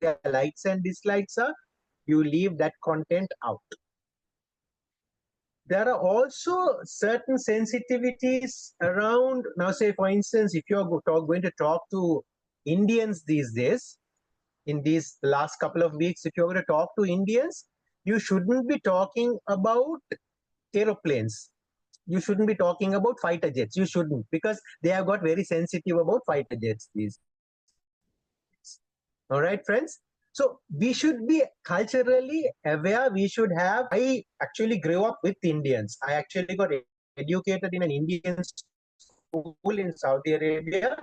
[SPEAKER 2] their likes and dislikes are, you leave that content out. There are also certain sensitivities around, now say for instance, if you're going to talk to Indians these days, in these last couple of weeks, if you're going to talk to Indians, you shouldn't be talking about aeroplanes. You shouldn't be talking about fighter jets. You shouldn't, because they have got very sensitive about fighter jets these days. All right, friends? So we should be culturally aware. We should have. I actually grew up with Indians. I actually got educated in an Indian school in Saudi Arabia.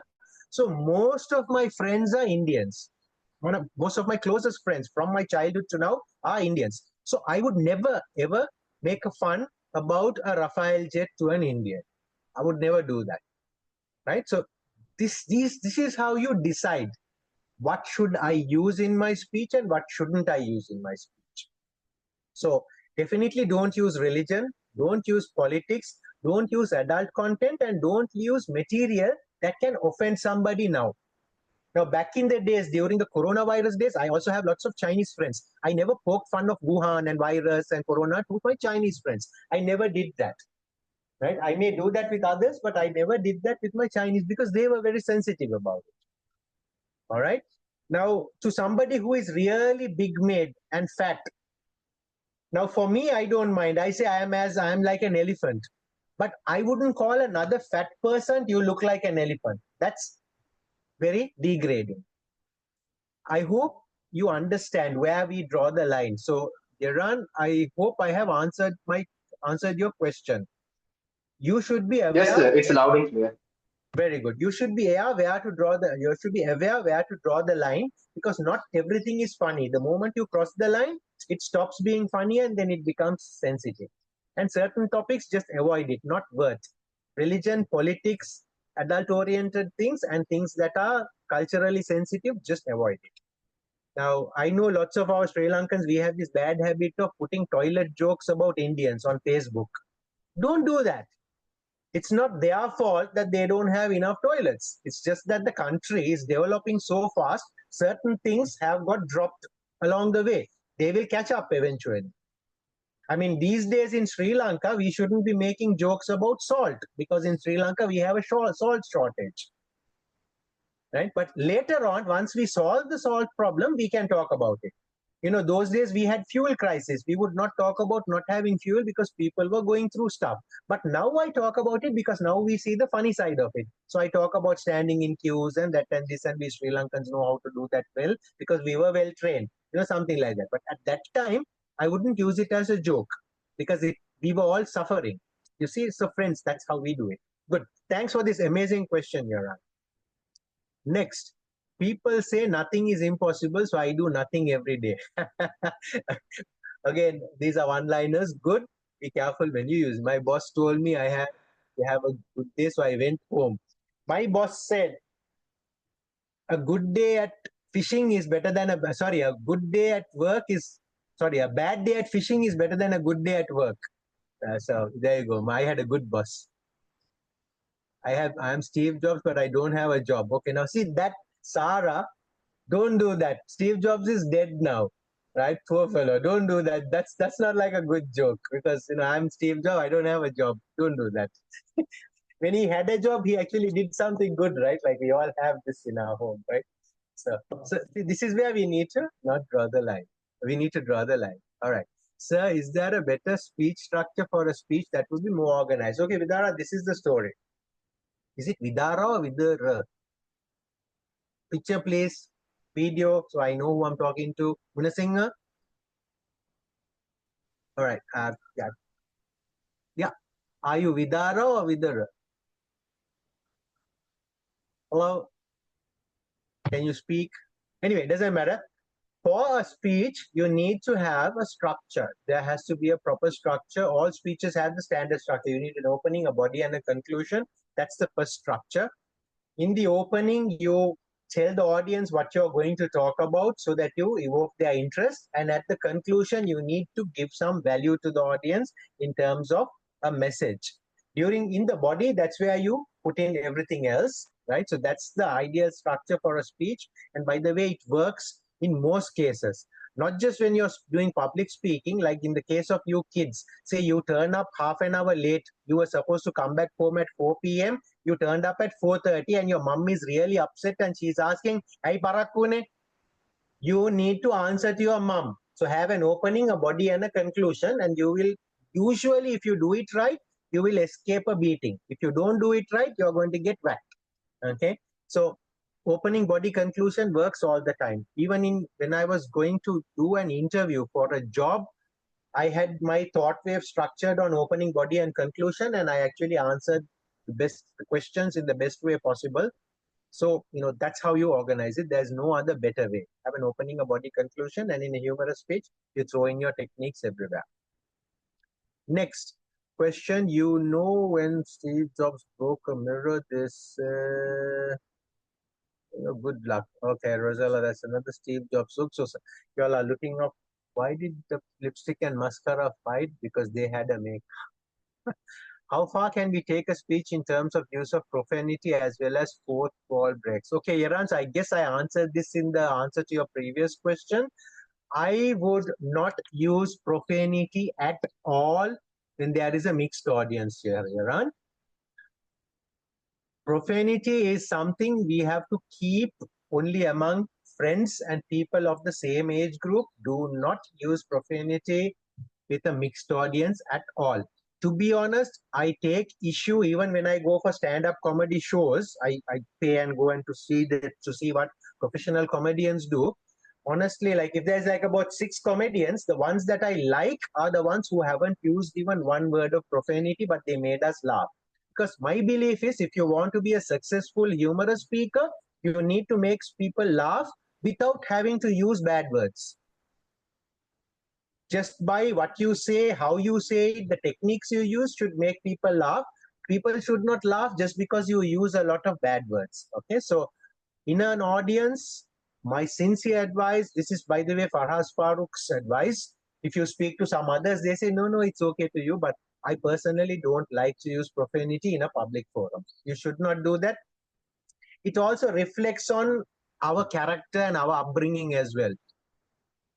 [SPEAKER 2] So most of my friends are Indians. Most of my closest friends from my childhood to now are Indians. So I would never ever make a fun about a Rafale jet to an Indian. I would never do that. Right? So this is how you decide what should I use in my speech and what shouldn't I use in my speech. So definitely don't use religion, don't use politics, don't use adult content, and don't use material that can offend somebody now. Now, back in the days, during the coronavirus days, I also have lots of Chinese friends. I never poked fun of Wuhan and virus and corona to my Chinese friends. I never did that. Right? I may do that with others, but I never did that with my Chinese because they were very sensitive about it. All right. Now, to somebody who is really big made and fat, now for me, I don't mind. I say I am like an elephant, but I wouldn't call another fat person, you look like an elephant. That's very degrading. I hope you understand where we draw the line. So, Iran, I hope I have answered your question. You should be aware.
[SPEAKER 5] Yes, sir. It's loud and clear.
[SPEAKER 2] Very good. You should be aware where to draw the line, because not everything is funny. The moment you cross the line, it stops being funny and then it becomes sensitive. And certain topics, just avoid it, not worth. Religion, politics, adult-oriented things, and things that are culturally sensitive, just avoid it. Now, I know lots of our Sri Lankans, we have this bad habit of putting toilet jokes about Indians on Facebook. Don't do that. It's not their fault that they don't have enough toilets. It's just that the country is developing so fast, certain things have got dropped along the way. They will catch up eventually. I mean, these days in Sri Lanka, we shouldn't be making jokes about salt, because in Sri Lanka, we have a salt shortage. Right? But later on, once we solve the salt problem, we can talk about it. You know, those days we had fuel crisis. We would not talk about not having fuel because people were going through stuff. But now I talk about it because now we see the funny side of it. So I talk about standing in queues and that and this, and we Sri Lankans know how to do that well because we were well trained, you know, something like that. But at that time, I wouldn't use it as a joke because we were all suffering. You see, so friends, that's how we do it. Good. Thanks for this amazing question, Yaran. Next, People say nothing is impossible, so I do nothing every day. Again, these are one-liners. Good. Be careful when you use. My boss told me I have to have a good day, so I went home. My boss said a good day at fishing is better than a good day at work is a bad day at fishing is better than a good day at work. So there you go. I had a good boss. I'm Steve Jobs, but I don't have a job. Okay, now see that Sarah, don't do that. Steve Jobs is dead now, right? Poor fellow. Don't do that. That's not like a good joke because I'm Steve Jobs. I don't have a job. Don't do that. When he had a job, he actually did something good, right? Like we all have this in our home, right? So see, this is where we need to not draw the line. We need to draw the line. All right. Sir, is there a better speech structure for a speech that would be more organized? Okay, Vidara, this is the story. Is it Vidara or Vidara? Picture, please. Video, so I know who I'm talking to. Gunasingha? All right. Yeah. Yeah. Are you Vidara or Vidara? Hello? Can you speak? Anyway, it doesn't matter. For a speech, you need to have a structure. There has to be a proper structure. All speeches have the standard structure. You need an opening, a body, and a conclusion. That's the first structure. In the opening, you tell the audience what you're going to talk about so that you evoke their interest. And at the conclusion, you need to give some value to the audience in terms of a message. In the body, that's where you put in everything else, right? So that's the ideal structure for a speech. And by the way, it works in most cases, not just when you're doing public speaking, like in the case of you kids, say you turn up half an hour late, you were supposed to come back home at 4 p.m., you turned up at 4:30 and your mom is really upset and she's asking, "Hey, Parakune," you need to answer to your mom. So have an opening, a body, and a conclusion, and you will usually, if you do it right, you will escape a beating. If you don't do it right, you're going to get whacked. Okay, so opening, body, conclusion works all the time. Even when I was going to do an interview for a job, I had my thought wave structured on opening, body, and conclusion, and I actually answered the questions in the best way possible. So, that's how you organize it. There's no other better way. Have an opening, a body, conclusion, and in a humorous speech, you throw in your techniques everywhere. Next question. When Steve Jobs broke a mirror, this good luck. Okay, Rosella, that's another Steve Jobs look. So you all are looking up. Why did the lipstick and mascara fight? Because they had a make. How far can we take a speech in terms of use of profanity as well as fourth wall breaks? Okay, Yarans, I guess I answered this in the answer to your previous question. I would not use profanity at all when there is a mixed audience here, Yaran. Profanity is something we have to keep only among friends and people of the same age group. Do not use profanity with a mixed audience at all. To be honest, I take issue even when I go for stand-up comedy shows. I pay and go and to see what professional comedians do. Honestly, like if there's like about 6 comedians, the ones that I like are the ones who haven't used even one word of profanity, but they made us laugh. Because my belief is if you want to be a successful humorous speaker, you need to make people laugh without having to use bad words. Just by what you say, how you say it, the techniques you use should make people laugh. People should not laugh just because you use a lot of bad words. Okay, so in an audience, my sincere advice, this is by the way Farhaz Farouk's advice. If you speak to some others, they say, no, it's okay to you, but I personally don't like to use profanity in a public forum. You should not do that. It also reflects on our character and our upbringing as well.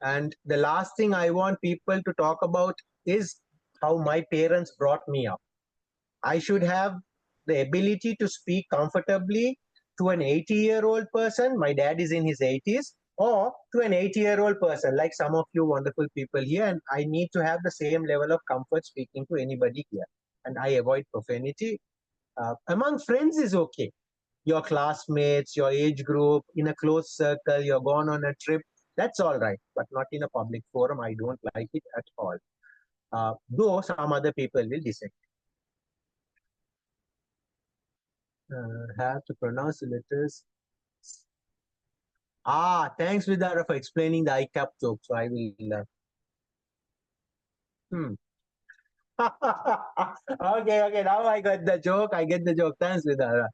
[SPEAKER 2] And the last thing I want people to talk about is how my parents brought me up. I should have the ability to speak comfortably to an 80-year-old person. My dad is in his 80s, or to an 80-year-old person, like some of you wonderful people here. And I need to have the same level of comfort speaking to anybody here. And I avoid profanity. Among friends is okay. Your classmates, your age group, in a close circle, you're gone on a trip, that's all right, but not in a public forum. I don't like it at all. Though some other people will disagree. Have to pronounce the letters. Thanks, Vidara, for explaining the eye cap joke. So I will. Okay. Now I got the joke. I get the joke. Thanks, Vidara.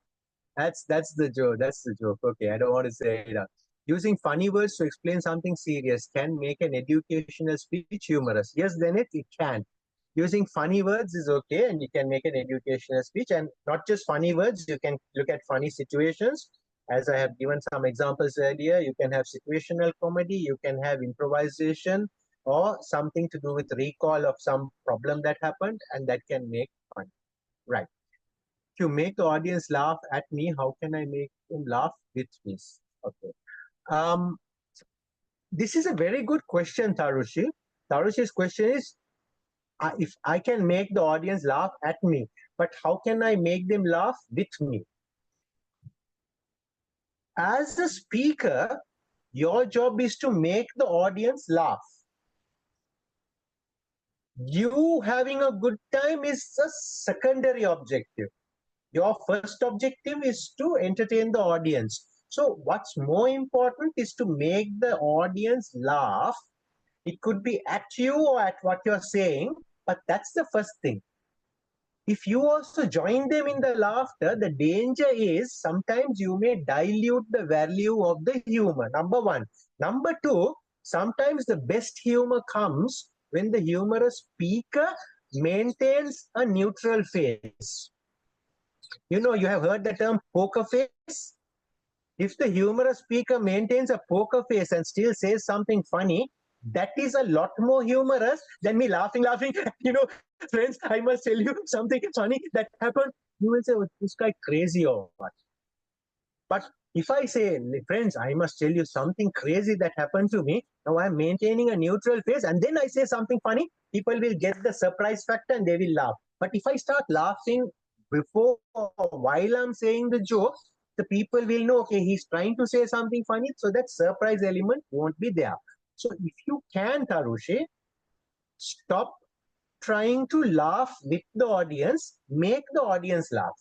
[SPEAKER 2] That's the joke. That's the joke. Okay, I don't want to say it. Using funny words to explain something serious can make an educational speech humorous. Yes, then it can. Using funny words is okay, and you can make an educational speech, and not just funny words. You can look at funny situations. As I have given some examples earlier, you can have situational comedy. You can have improvisation or something to do with recall of some problem that happened, and that can make fun. Right. To make the audience laugh at me, how can I make them laugh with me? Okay. Um, this is a very good question, Tarushi. Tarushi's question is, if I can make the audience laugh at me, but how can I make them laugh with me? As a speaker, your job is to make the audience laugh. You having a good time is a secondary objective. Your first objective is to entertain the audience. So what's more important is to make the audience laugh. It could be at you or at what you're saying, but that's the first thing. If you also join them in the laughter, the danger is sometimes you may dilute the value of the humor. Number one. Number two, sometimes the best humor comes when the humorous speaker maintains a neutral face. You know, you have heard the term poker face. If the humorous speaker maintains a poker face and still says something funny, that is a lot more humorous than me laughing. You know, friends, I must tell you something funny that happened. You will say, oh, this guy crazy or what? But if I say, friends, I must tell you something crazy that happened to me, now I'm maintaining a neutral face, and then I say something funny, people will get the surprise factor and they will laugh. But if I start laughing before or while I'm saying the joke, the people will know, okay, he's trying to say something funny, so that surprise element won't be there. So if you can, Tarushi, stop trying to laugh with the audience, make the audience laugh.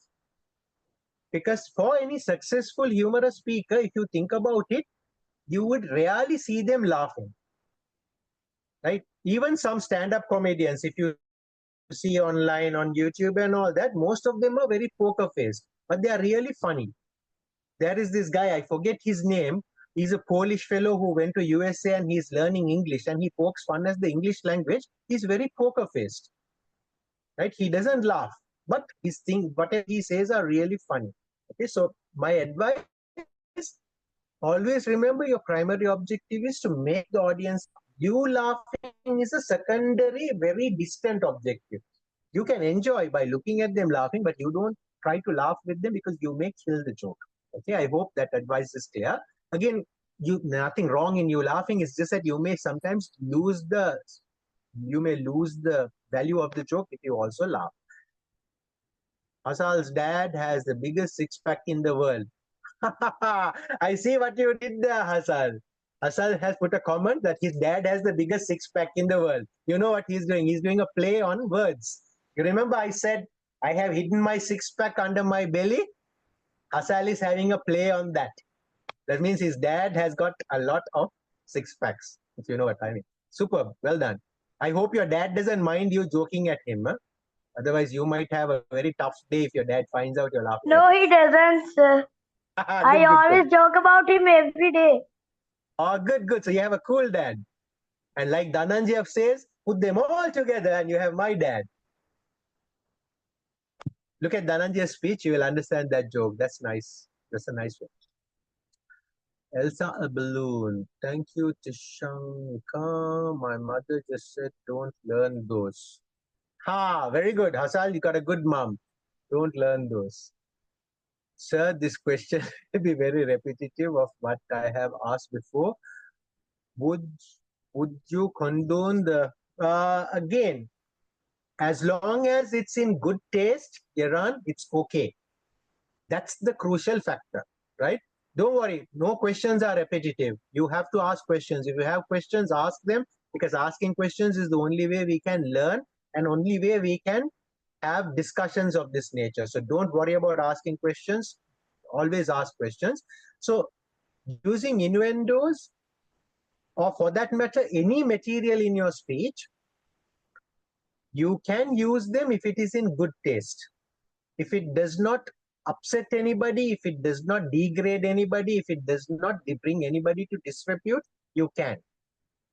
[SPEAKER 2] Because for any successful humorous speaker, if you think about it, you would rarely see them laughing. Right? Even some stand-up comedians, if you see online on YouTube and all that, most of them are very poker faced, but they are really funny. There is this guy, I forget his name. He's a Polish fellow who went to USA and he's learning English and he pokes fun at the English language. He's very poker faced. Right? He doesn't laugh, but his thing, whatever he says are really funny. Okay, so my advice is always remember your primary objective is to make the audience. You laughing is a secondary, very distant objective. You can enjoy by looking at them laughing, but you don't try to laugh with them because you may kill the joke. Okay, I hope that advice is clear. Again, nothing wrong in you laughing. It's just that you may sometimes lose the value of the joke if you also laugh. Hasal's dad has the biggest six-pack in the world. I see what you did there, Hasal. Hasal has put a comment that his dad has the biggest six-pack in the world. You know what he's doing? He's doing a play on words. You remember I said, I have hidden my six-pack under my belly? Hasal is having a play on that. That means his dad has got a lot of six-packs, if you know what I mean. Superb. Well done. I hope your dad doesn't mind you joking at him. Huh? Otherwise, you might have a very tough day if your dad finds out you're laughing.
[SPEAKER 3] No, he doesn't, sir. I always joke about him every day.
[SPEAKER 2] Oh, good. So you have a cool dad. And like Dhananjay says, put them all together and you have my dad. Look at Dhananjay's speech, you will understand that joke. That's nice. That's a nice one. Elsa a balloon. Thank you, Tishanka. My mother just said, don't learn those. Very good. Hasal, you got a good mom. Don't learn those. Sir, this question will be very repetitive of what I have asked before. Would you condone the again? As long as it's in good taste, Iran, it's okay. That's the crucial factor, right? Don't worry, no questions are repetitive. You have to ask questions. If you have questions, ask them, because asking questions is the only way we can learn and only way we can have discussions of this nature. So don't worry about asking questions. Always ask questions. So using innuendos, or for that matter, any material in your speech, you can use them if it is in good taste. If it does not upset anybody, if it does not degrade anybody, if it does not bring anybody to disrepute, you can.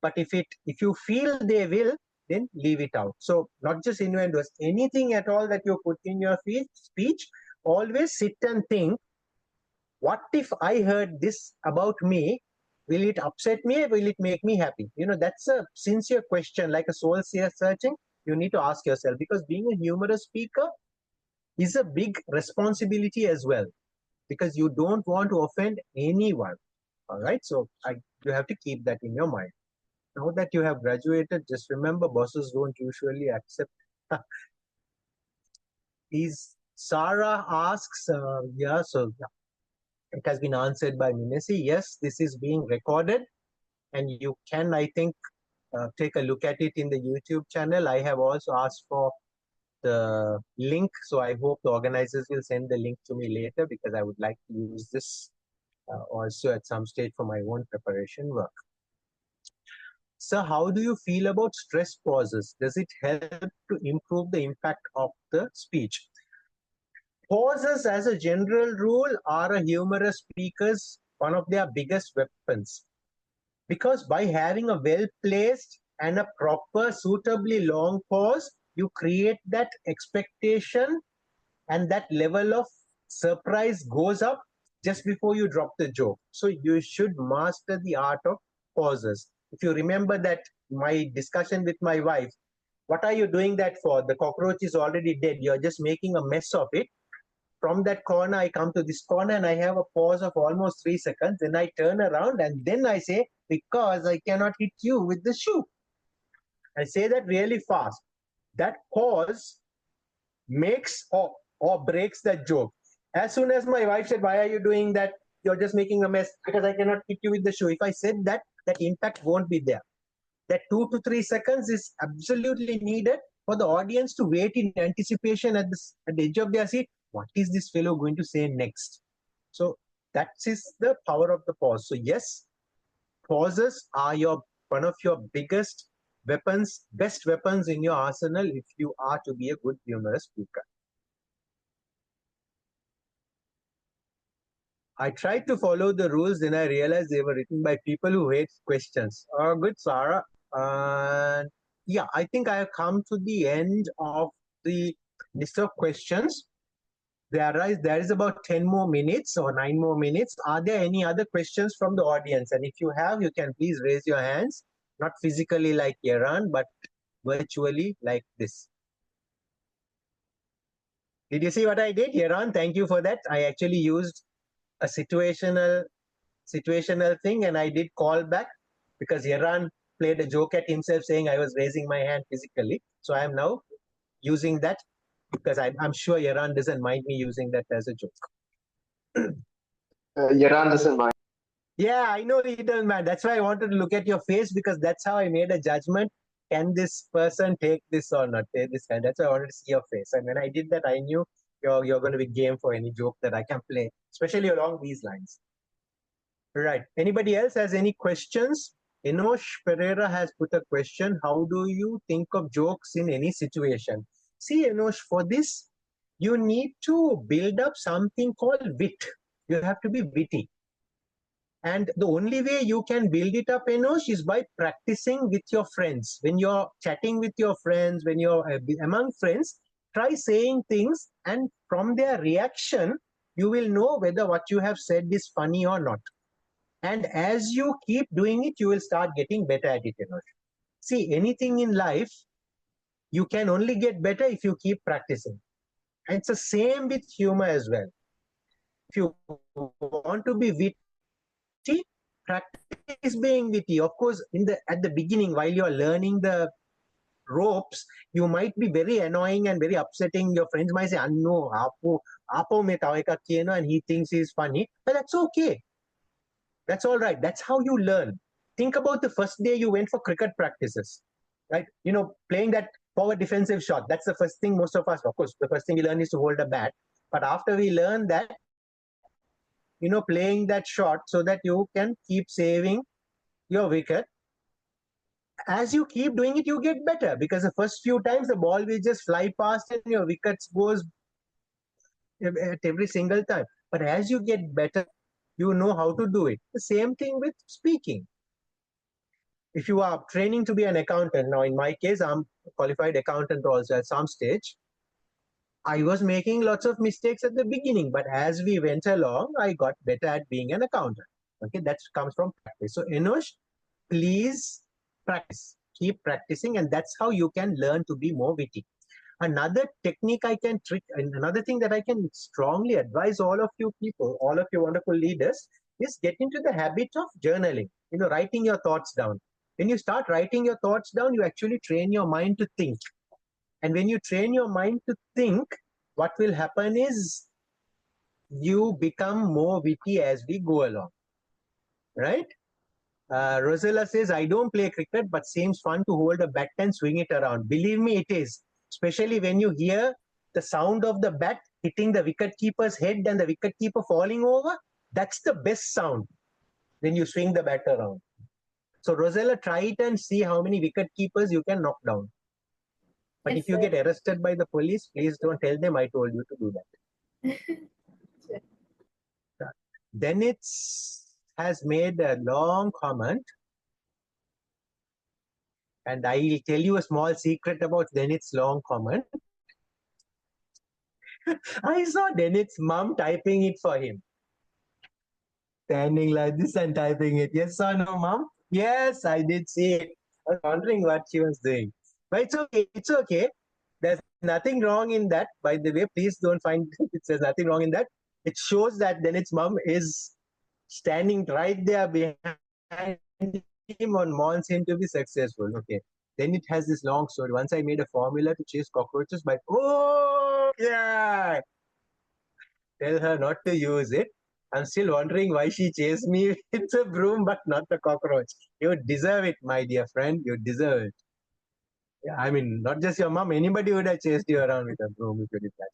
[SPEAKER 2] But if you feel they will, then leave it out. So not just innuendos, anything at all that you put in your speech, always sit and think, what if I heard this about me? Will it upset me or will it make me happy? That's a sincere question, like a soul searching. You need to ask yourself, because being a humorous speaker is a big responsibility as well, because you don't want to offend anyone. All right, so you have to keep that in your mind. Now that you have graduated, just remember, bosses don't usually accept. Is Sarah asks, yeah, so yeah, it has been answered by Minesi. Yes, this is being recorded, and you can, I think, take a look at it in the YouTube channel. I have also asked for the link, so I hope the organizers will send the link to me later, because I would like to use this also at some stage for my own preparation work. So how do you feel about stress pauses? Does it help to improve the impact of the speech? Pauses, as a general rule, are a humorous speaker's one of their biggest weapons, because by having a well placed and a proper, suitably long pause, you create that expectation, and that level of surprise goes up just before you drop the joke. So you should master the art of pauses. If you remember that my discussion with my wife, what are you doing that for? The cockroach is already dead. You're just making a mess of it. From that corner, I come to this corner and I have a pause of almost 3 seconds. Then I turn around and then I say, because I cannot hit you with the shoe. I say that really fast. That pause makes or breaks that joke. As soon as my wife said, why are you doing that? You're just making a mess, because I cannot hit you with the shoe. If I said that, that impact won't be there. That 2 to 3 seconds is absolutely needed for the audience to wait in anticipation at the edge of their seat. What is this fellow going to say next? So that is the power of the pause. So yes, pauses are one of your biggest weapons, best weapons in your arsenal if you are to be a good humorous speaker. I tried to follow the rules, then I realized they were written by people who hate questions. Good, Sarah. Yeah, I think I have come to the end of the list of questions. There is about 10 more minutes or 9 more minutes. Are there any other questions from the audience? And if you have, you can please raise your hands, not physically like Iran, but virtually like this. Did you see what I did, Iran? Thank you for that. I actually used a situational thing, and I did call back, because Iran played a joke at himself saying I was raising my hand physically. So I am now using that, because I'm sure Iran doesn't mind me using that as a joke.
[SPEAKER 5] Yaran doesn't mind.
[SPEAKER 2] Yeah, I know he doesn't mind. That's why I wanted to look at your face, because that's how I made a judgment. Can this person take this or not? Take this kind. That's why I wanted to see your face. And when I did that, I knew you're going to be game for any joke that I can play, especially along these lines. Right. Anybody else has any questions? Enosh Pereira has put a question. How do you think of jokes in any situation? See, Enosh, for this, you need to build up something called wit. You have to be witty. And the only way you can build it up, Enosh, is by practicing with your friends. When you're chatting with your friends, when you're among friends, try saying things, and from their reaction, you will know whether what you have said is funny or not. And as you keep doing it, you will start getting better at it, Enosh. See, anything in life, you can only get better if you keep practicing. And it's the same with humor as well. If you want to be witty, practice being witty. Of course, at the beginning, while you're learning the ropes, you might be very annoying and very upsetting. Your friends might say, "Anno, apo me tawa ekak kiyena," and he thinks he's funny. But that's okay. That's all right. That's how you learn. Think about the first day you went for cricket practices, right? Playing that forward defensive shot. That's the first thing most of us, of course, the first thing we learn is to hold a bat. But after we learn that, playing that shot so that you can keep saving your wicket. As you keep doing it, you get better, because the first few times the ball will just fly past and your wickets goes at every single time. But as you get better, you know how to do it. The same thing with speaking. If you are training to be an accountant, now in my case, I'm a qualified accountant also at some stage. I was making lots of mistakes at the beginning, but as we went along, I got better at being an accountant. Okay, that comes from practice. So, Enosh, please practice. Keep practicing, and that's how you can learn to be more witty. Another technique another thing that I can strongly advise all of you people, all of you wonderful leaders, is get into the habit of journaling, writing your thoughts down. When you start writing your thoughts down, you actually train your mind to think. And when you train your mind to think, what will happen is you become more witty as we go along, right? Rosella says, I don't play cricket, but seems fun to hold a bat and swing it around. Believe me, it is. Especially when you hear the sound of the bat hitting the wicketkeeper's head and the wicketkeeper falling over. That's the best sound when you swing the bat around. So, Rosella, try it and see how many wicketkeepers you can knock down. But
[SPEAKER 4] Yes,
[SPEAKER 2] if you
[SPEAKER 4] sir.
[SPEAKER 2] get arrested by the police, please don't tell them I told you to do that.
[SPEAKER 4] Sure.
[SPEAKER 2] Then it has made a long comment. And I will tell you a small secret about Denit's long comment. I saw Denit's mom typing it for him. Standing like this and typing it. Yes or no, mom? Yes, I did see it. I was wondering what she was doing. But it's okay. It's okay. There's nothing wrong in that. By the way, please don't find it says nothing wrong in that. It shows that Denit's mom is standing right there behind him and wants him to be successful. Okay. Then it has this long story. Once I made a formula to chase cockroaches by, oh, yeah. Tell her not to use it. I'm still wondering why she chased me with a broom, but not the cockroach. You deserve it, my dear friend. You deserve it. Yeah, I mean, not just your mom. Anybody would have chased you around with a broom if you did that.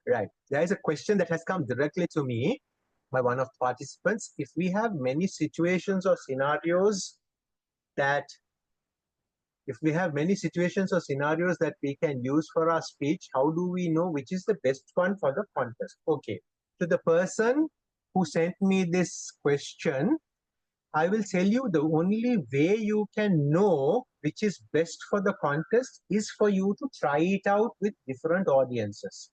[SPEAKER 2] Right. There is a question that has come directly to me by one of the participants. If we have many situations or scenarios that we can use for our speech, how do we know which is the best one for the contest? Okay. To the person who sent me this question, I will tell you the only way you can know which is best for the contest is for you to try it out with different audiences.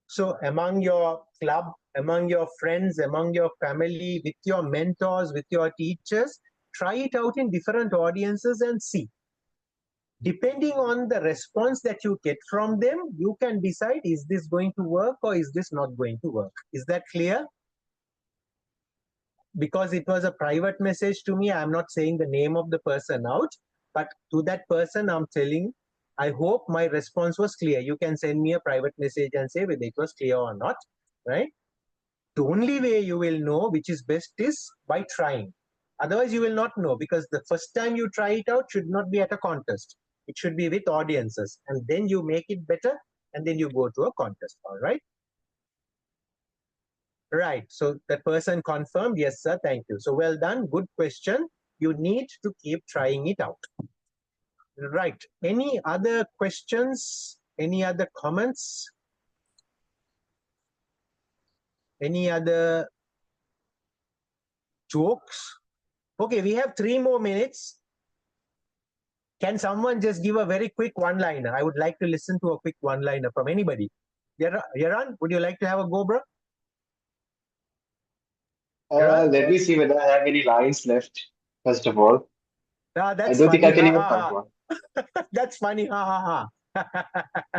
[SPEAKER 2] So among your club, among your friends, among your family, with your mentors, with your teachers, try it out in different audiences and see. Depending on the response that you get from them, you can decide, is this going to work or is this not going to work? Is that clear? Because it was a private message to me, I'm not saying the name of the person out, but to that person, I'm telling, I hope my response was clear. You can send me a private message and say whether it was clear or not, right? The only way you will know which is best is by trying. Otherwise, you will not know, because the first time you try it out should not be at a contest. It should be with audiences, and then you make it better, and then you go to a contest, all right? Right, so that person confirmed, yes, sir, thank you. So well done, good question. You need to keep trying it out. Right, any other questions? Any other comments? Any other jokes? Okay, we have 3 more minutes. Can someone just give a very quick one-liner? I would like to listen to a quick one-liner from anybody. Yaran, would you like to have a go, bro? Yaran?
[SPEAKER 5] Let me see whether I have any lines left, first of all.
[SPEAKER 2] Ah,
[SPEAKER 5] I
[SPEAKER 2] that's
[SPEAKER 5] don't think I
[SPEAKER 2] funny.
[SPEAKER 5] can
[SPEAKER 2] Ha,
[SPEAKER 5] even
[SPEAKER 2] ha,
[SPEAKER 5] find
[SPEAKER 2] ha.
[SPEAKER 5] one.
[SPEAKER 2] That's funny. Ha, ha, ha.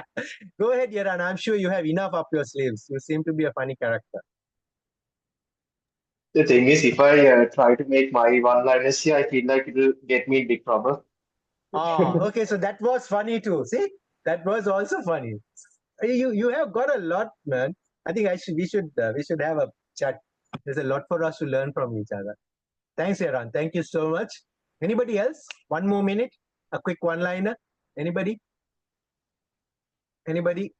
[SPEAKER 2] Go ahead, Yaran. I'm sure you have enough up your sleeves. You seem to be a funny character.
[SPEAKER 5] The thing is, if I try to make my one-liners here, I feel like it'll get me in big trouble.
[SPEAKER 2] Ah, okay. So that was funny too. See, that was also funny. You have got a lot, man. I think we should have a chat. There's a lot for us to learn from each other. Thanks, Yaran. Thank you so much. Anybody else? 1 more minute. A quick one-liner. Anybody? Anybody?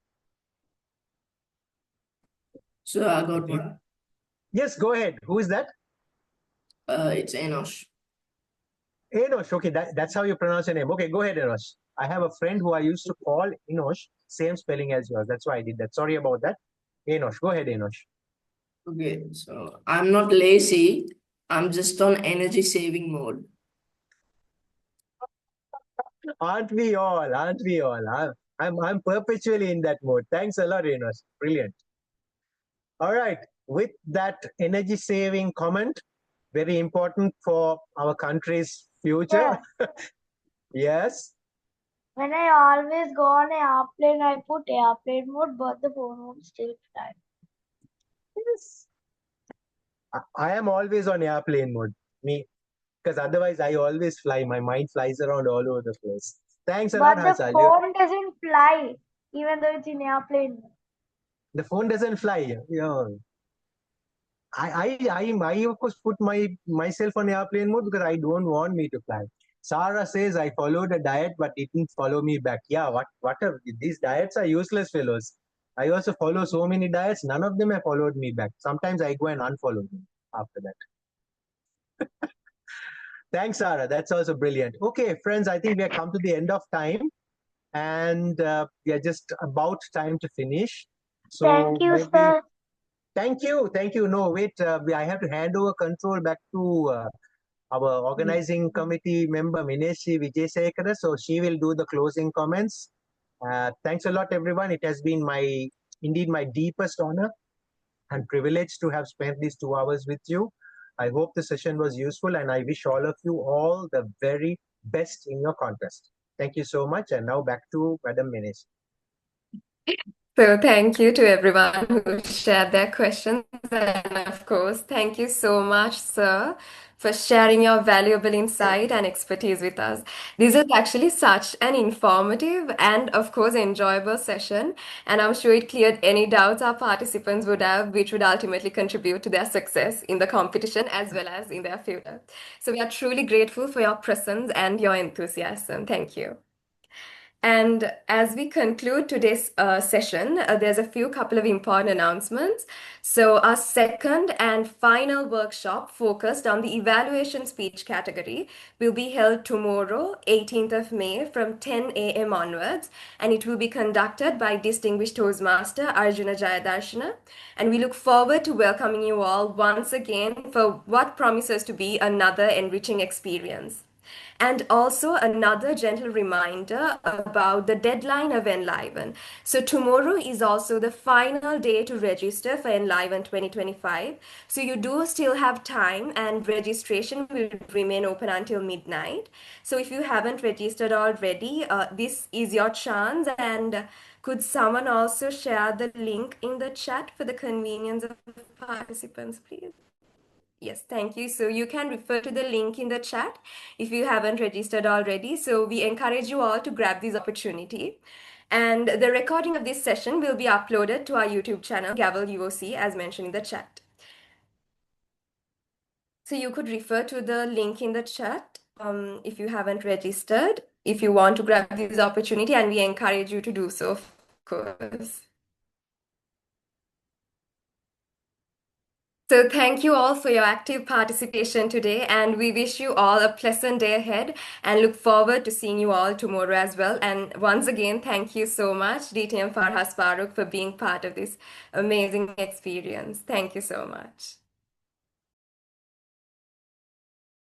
[SPEAKER 6] So I got
[SPEAKER 2] Okay.
[SPEAKER 6] one.
[SPEAKER 2] Yes, go ahead. Who is that?
[SPEAKER 6] It's Enosh.
[SPEAKER 2] Enosh. Okay, that's how you pronounce your name. Okay, go ahead, Enosh. I have a friend who I used to call Enosh, same spelling as yours. That's why I did that. Sorry about that. Enosh, go ahead, Enosh.
[SPEAKER 6] Okay, so I'm not lazy. I'm just on energy saving mode.
[SPEAKER 2] Aren't we all? Aren't we all? I'm perpetually in that mode. Thanks a lot, Enosh. Brilliant. All right. With that energy saving comment, very important for our country's future.
[SPEAKER 3] Sir,
[SPEAKER 2] Yes.
[SPEAKER 3] when I always go on an airplane, I put airplane mode, but the phone won't still fly.
[SPEAKER 2] Yes. I am always on airplane mode. Me, because otherwise I always fly. My mind flies around all over the place. Thanks a lot,
[SPEAKER 3] But the
[SPEAKER 2] Hasal.
[SPEAKER 3] phone doesn't fly, even though it's in airplane mode.
[SPEAKER 2] The phone doesn't fly. Yeah. I of course put myself on airplane mode because I don't want me to fly. Sarah says I followed a diet but it didn't follow me back. Yeah, what are these diets are useless fellows. I also follow so many diets, none of them have followed me back. Sometimes I go and unfollow them after that. Thanks, Sarah. That's also brilliant. Okay, friends, I think we have come to the end of time and we are just about time to finish. So
[SPEAKER 3] Thank you,
[SPEAKER 2] maybe
[SPEAKER 3] sir.
[SPEAKER 2] thank you, thank you. No, wait, I have to hand over control back to our organizing committee member Mineshi Vijaysekara. So she will do the closing comments. Thanks a lot, everyone. It has been indeed my deepest honor and privilege to have spent these 2 hours with you. I hope the session was useful and I wish all of you all the very best in your contest. Thank you so much. And now back to Madam Mineshi.
[SPEAKER 1] So thank you to everyone who shared their questions. And of course, thank you so much, sir, for sharing your valuable insight and expertise with us. This is actually such an informative and, of course, enjoyable session. And I'm sure it cleared any doubts our participants would have, which would ultimately contribute to their success in the competition as well as in their future. So we are truly grateful for your presence and your enthusiasm. Thank you. And as we conclude today's session, there's a couple of important announcements. So, our second and final workshop focused on the evaluation speech category will be held tomorrow, 18th of May, from 10 a.m. onwards, and it will be conducted by distinguished Toastmaster Arjuna Jayadarshana. And we look forward to welcoming you all once again for what promises to be another enriching experience. And also another gentle reminder about the deadline of Enliven. So tomorrow is also the final day to register for Enliven 2025. So you do still have time and registration will remain open until midnight. So if you haven't registered already, this is your chance. And could someone also share the link in the chat for the convenience of participants, please? Yes, thank you. So you can refer to the link in the chat if you haven't registered already. So we encourage you all to grab this opportunity. And the recording of this session will be uploaded to our YouTube channel, Gavel UOC, as mentioned in the chat. So you could refer to the link in the chat if you haven't registered, if you want to grab this opportunity, and we encourage you to do so, of course. So thank you all for your active participation today, and we wish you all a pleasant day ahead and look forward to seeing you all tomorrow as well. And once again, thank you so much, DTM Farhaz Farouk, for being part of this amazing experience. Thank you so much.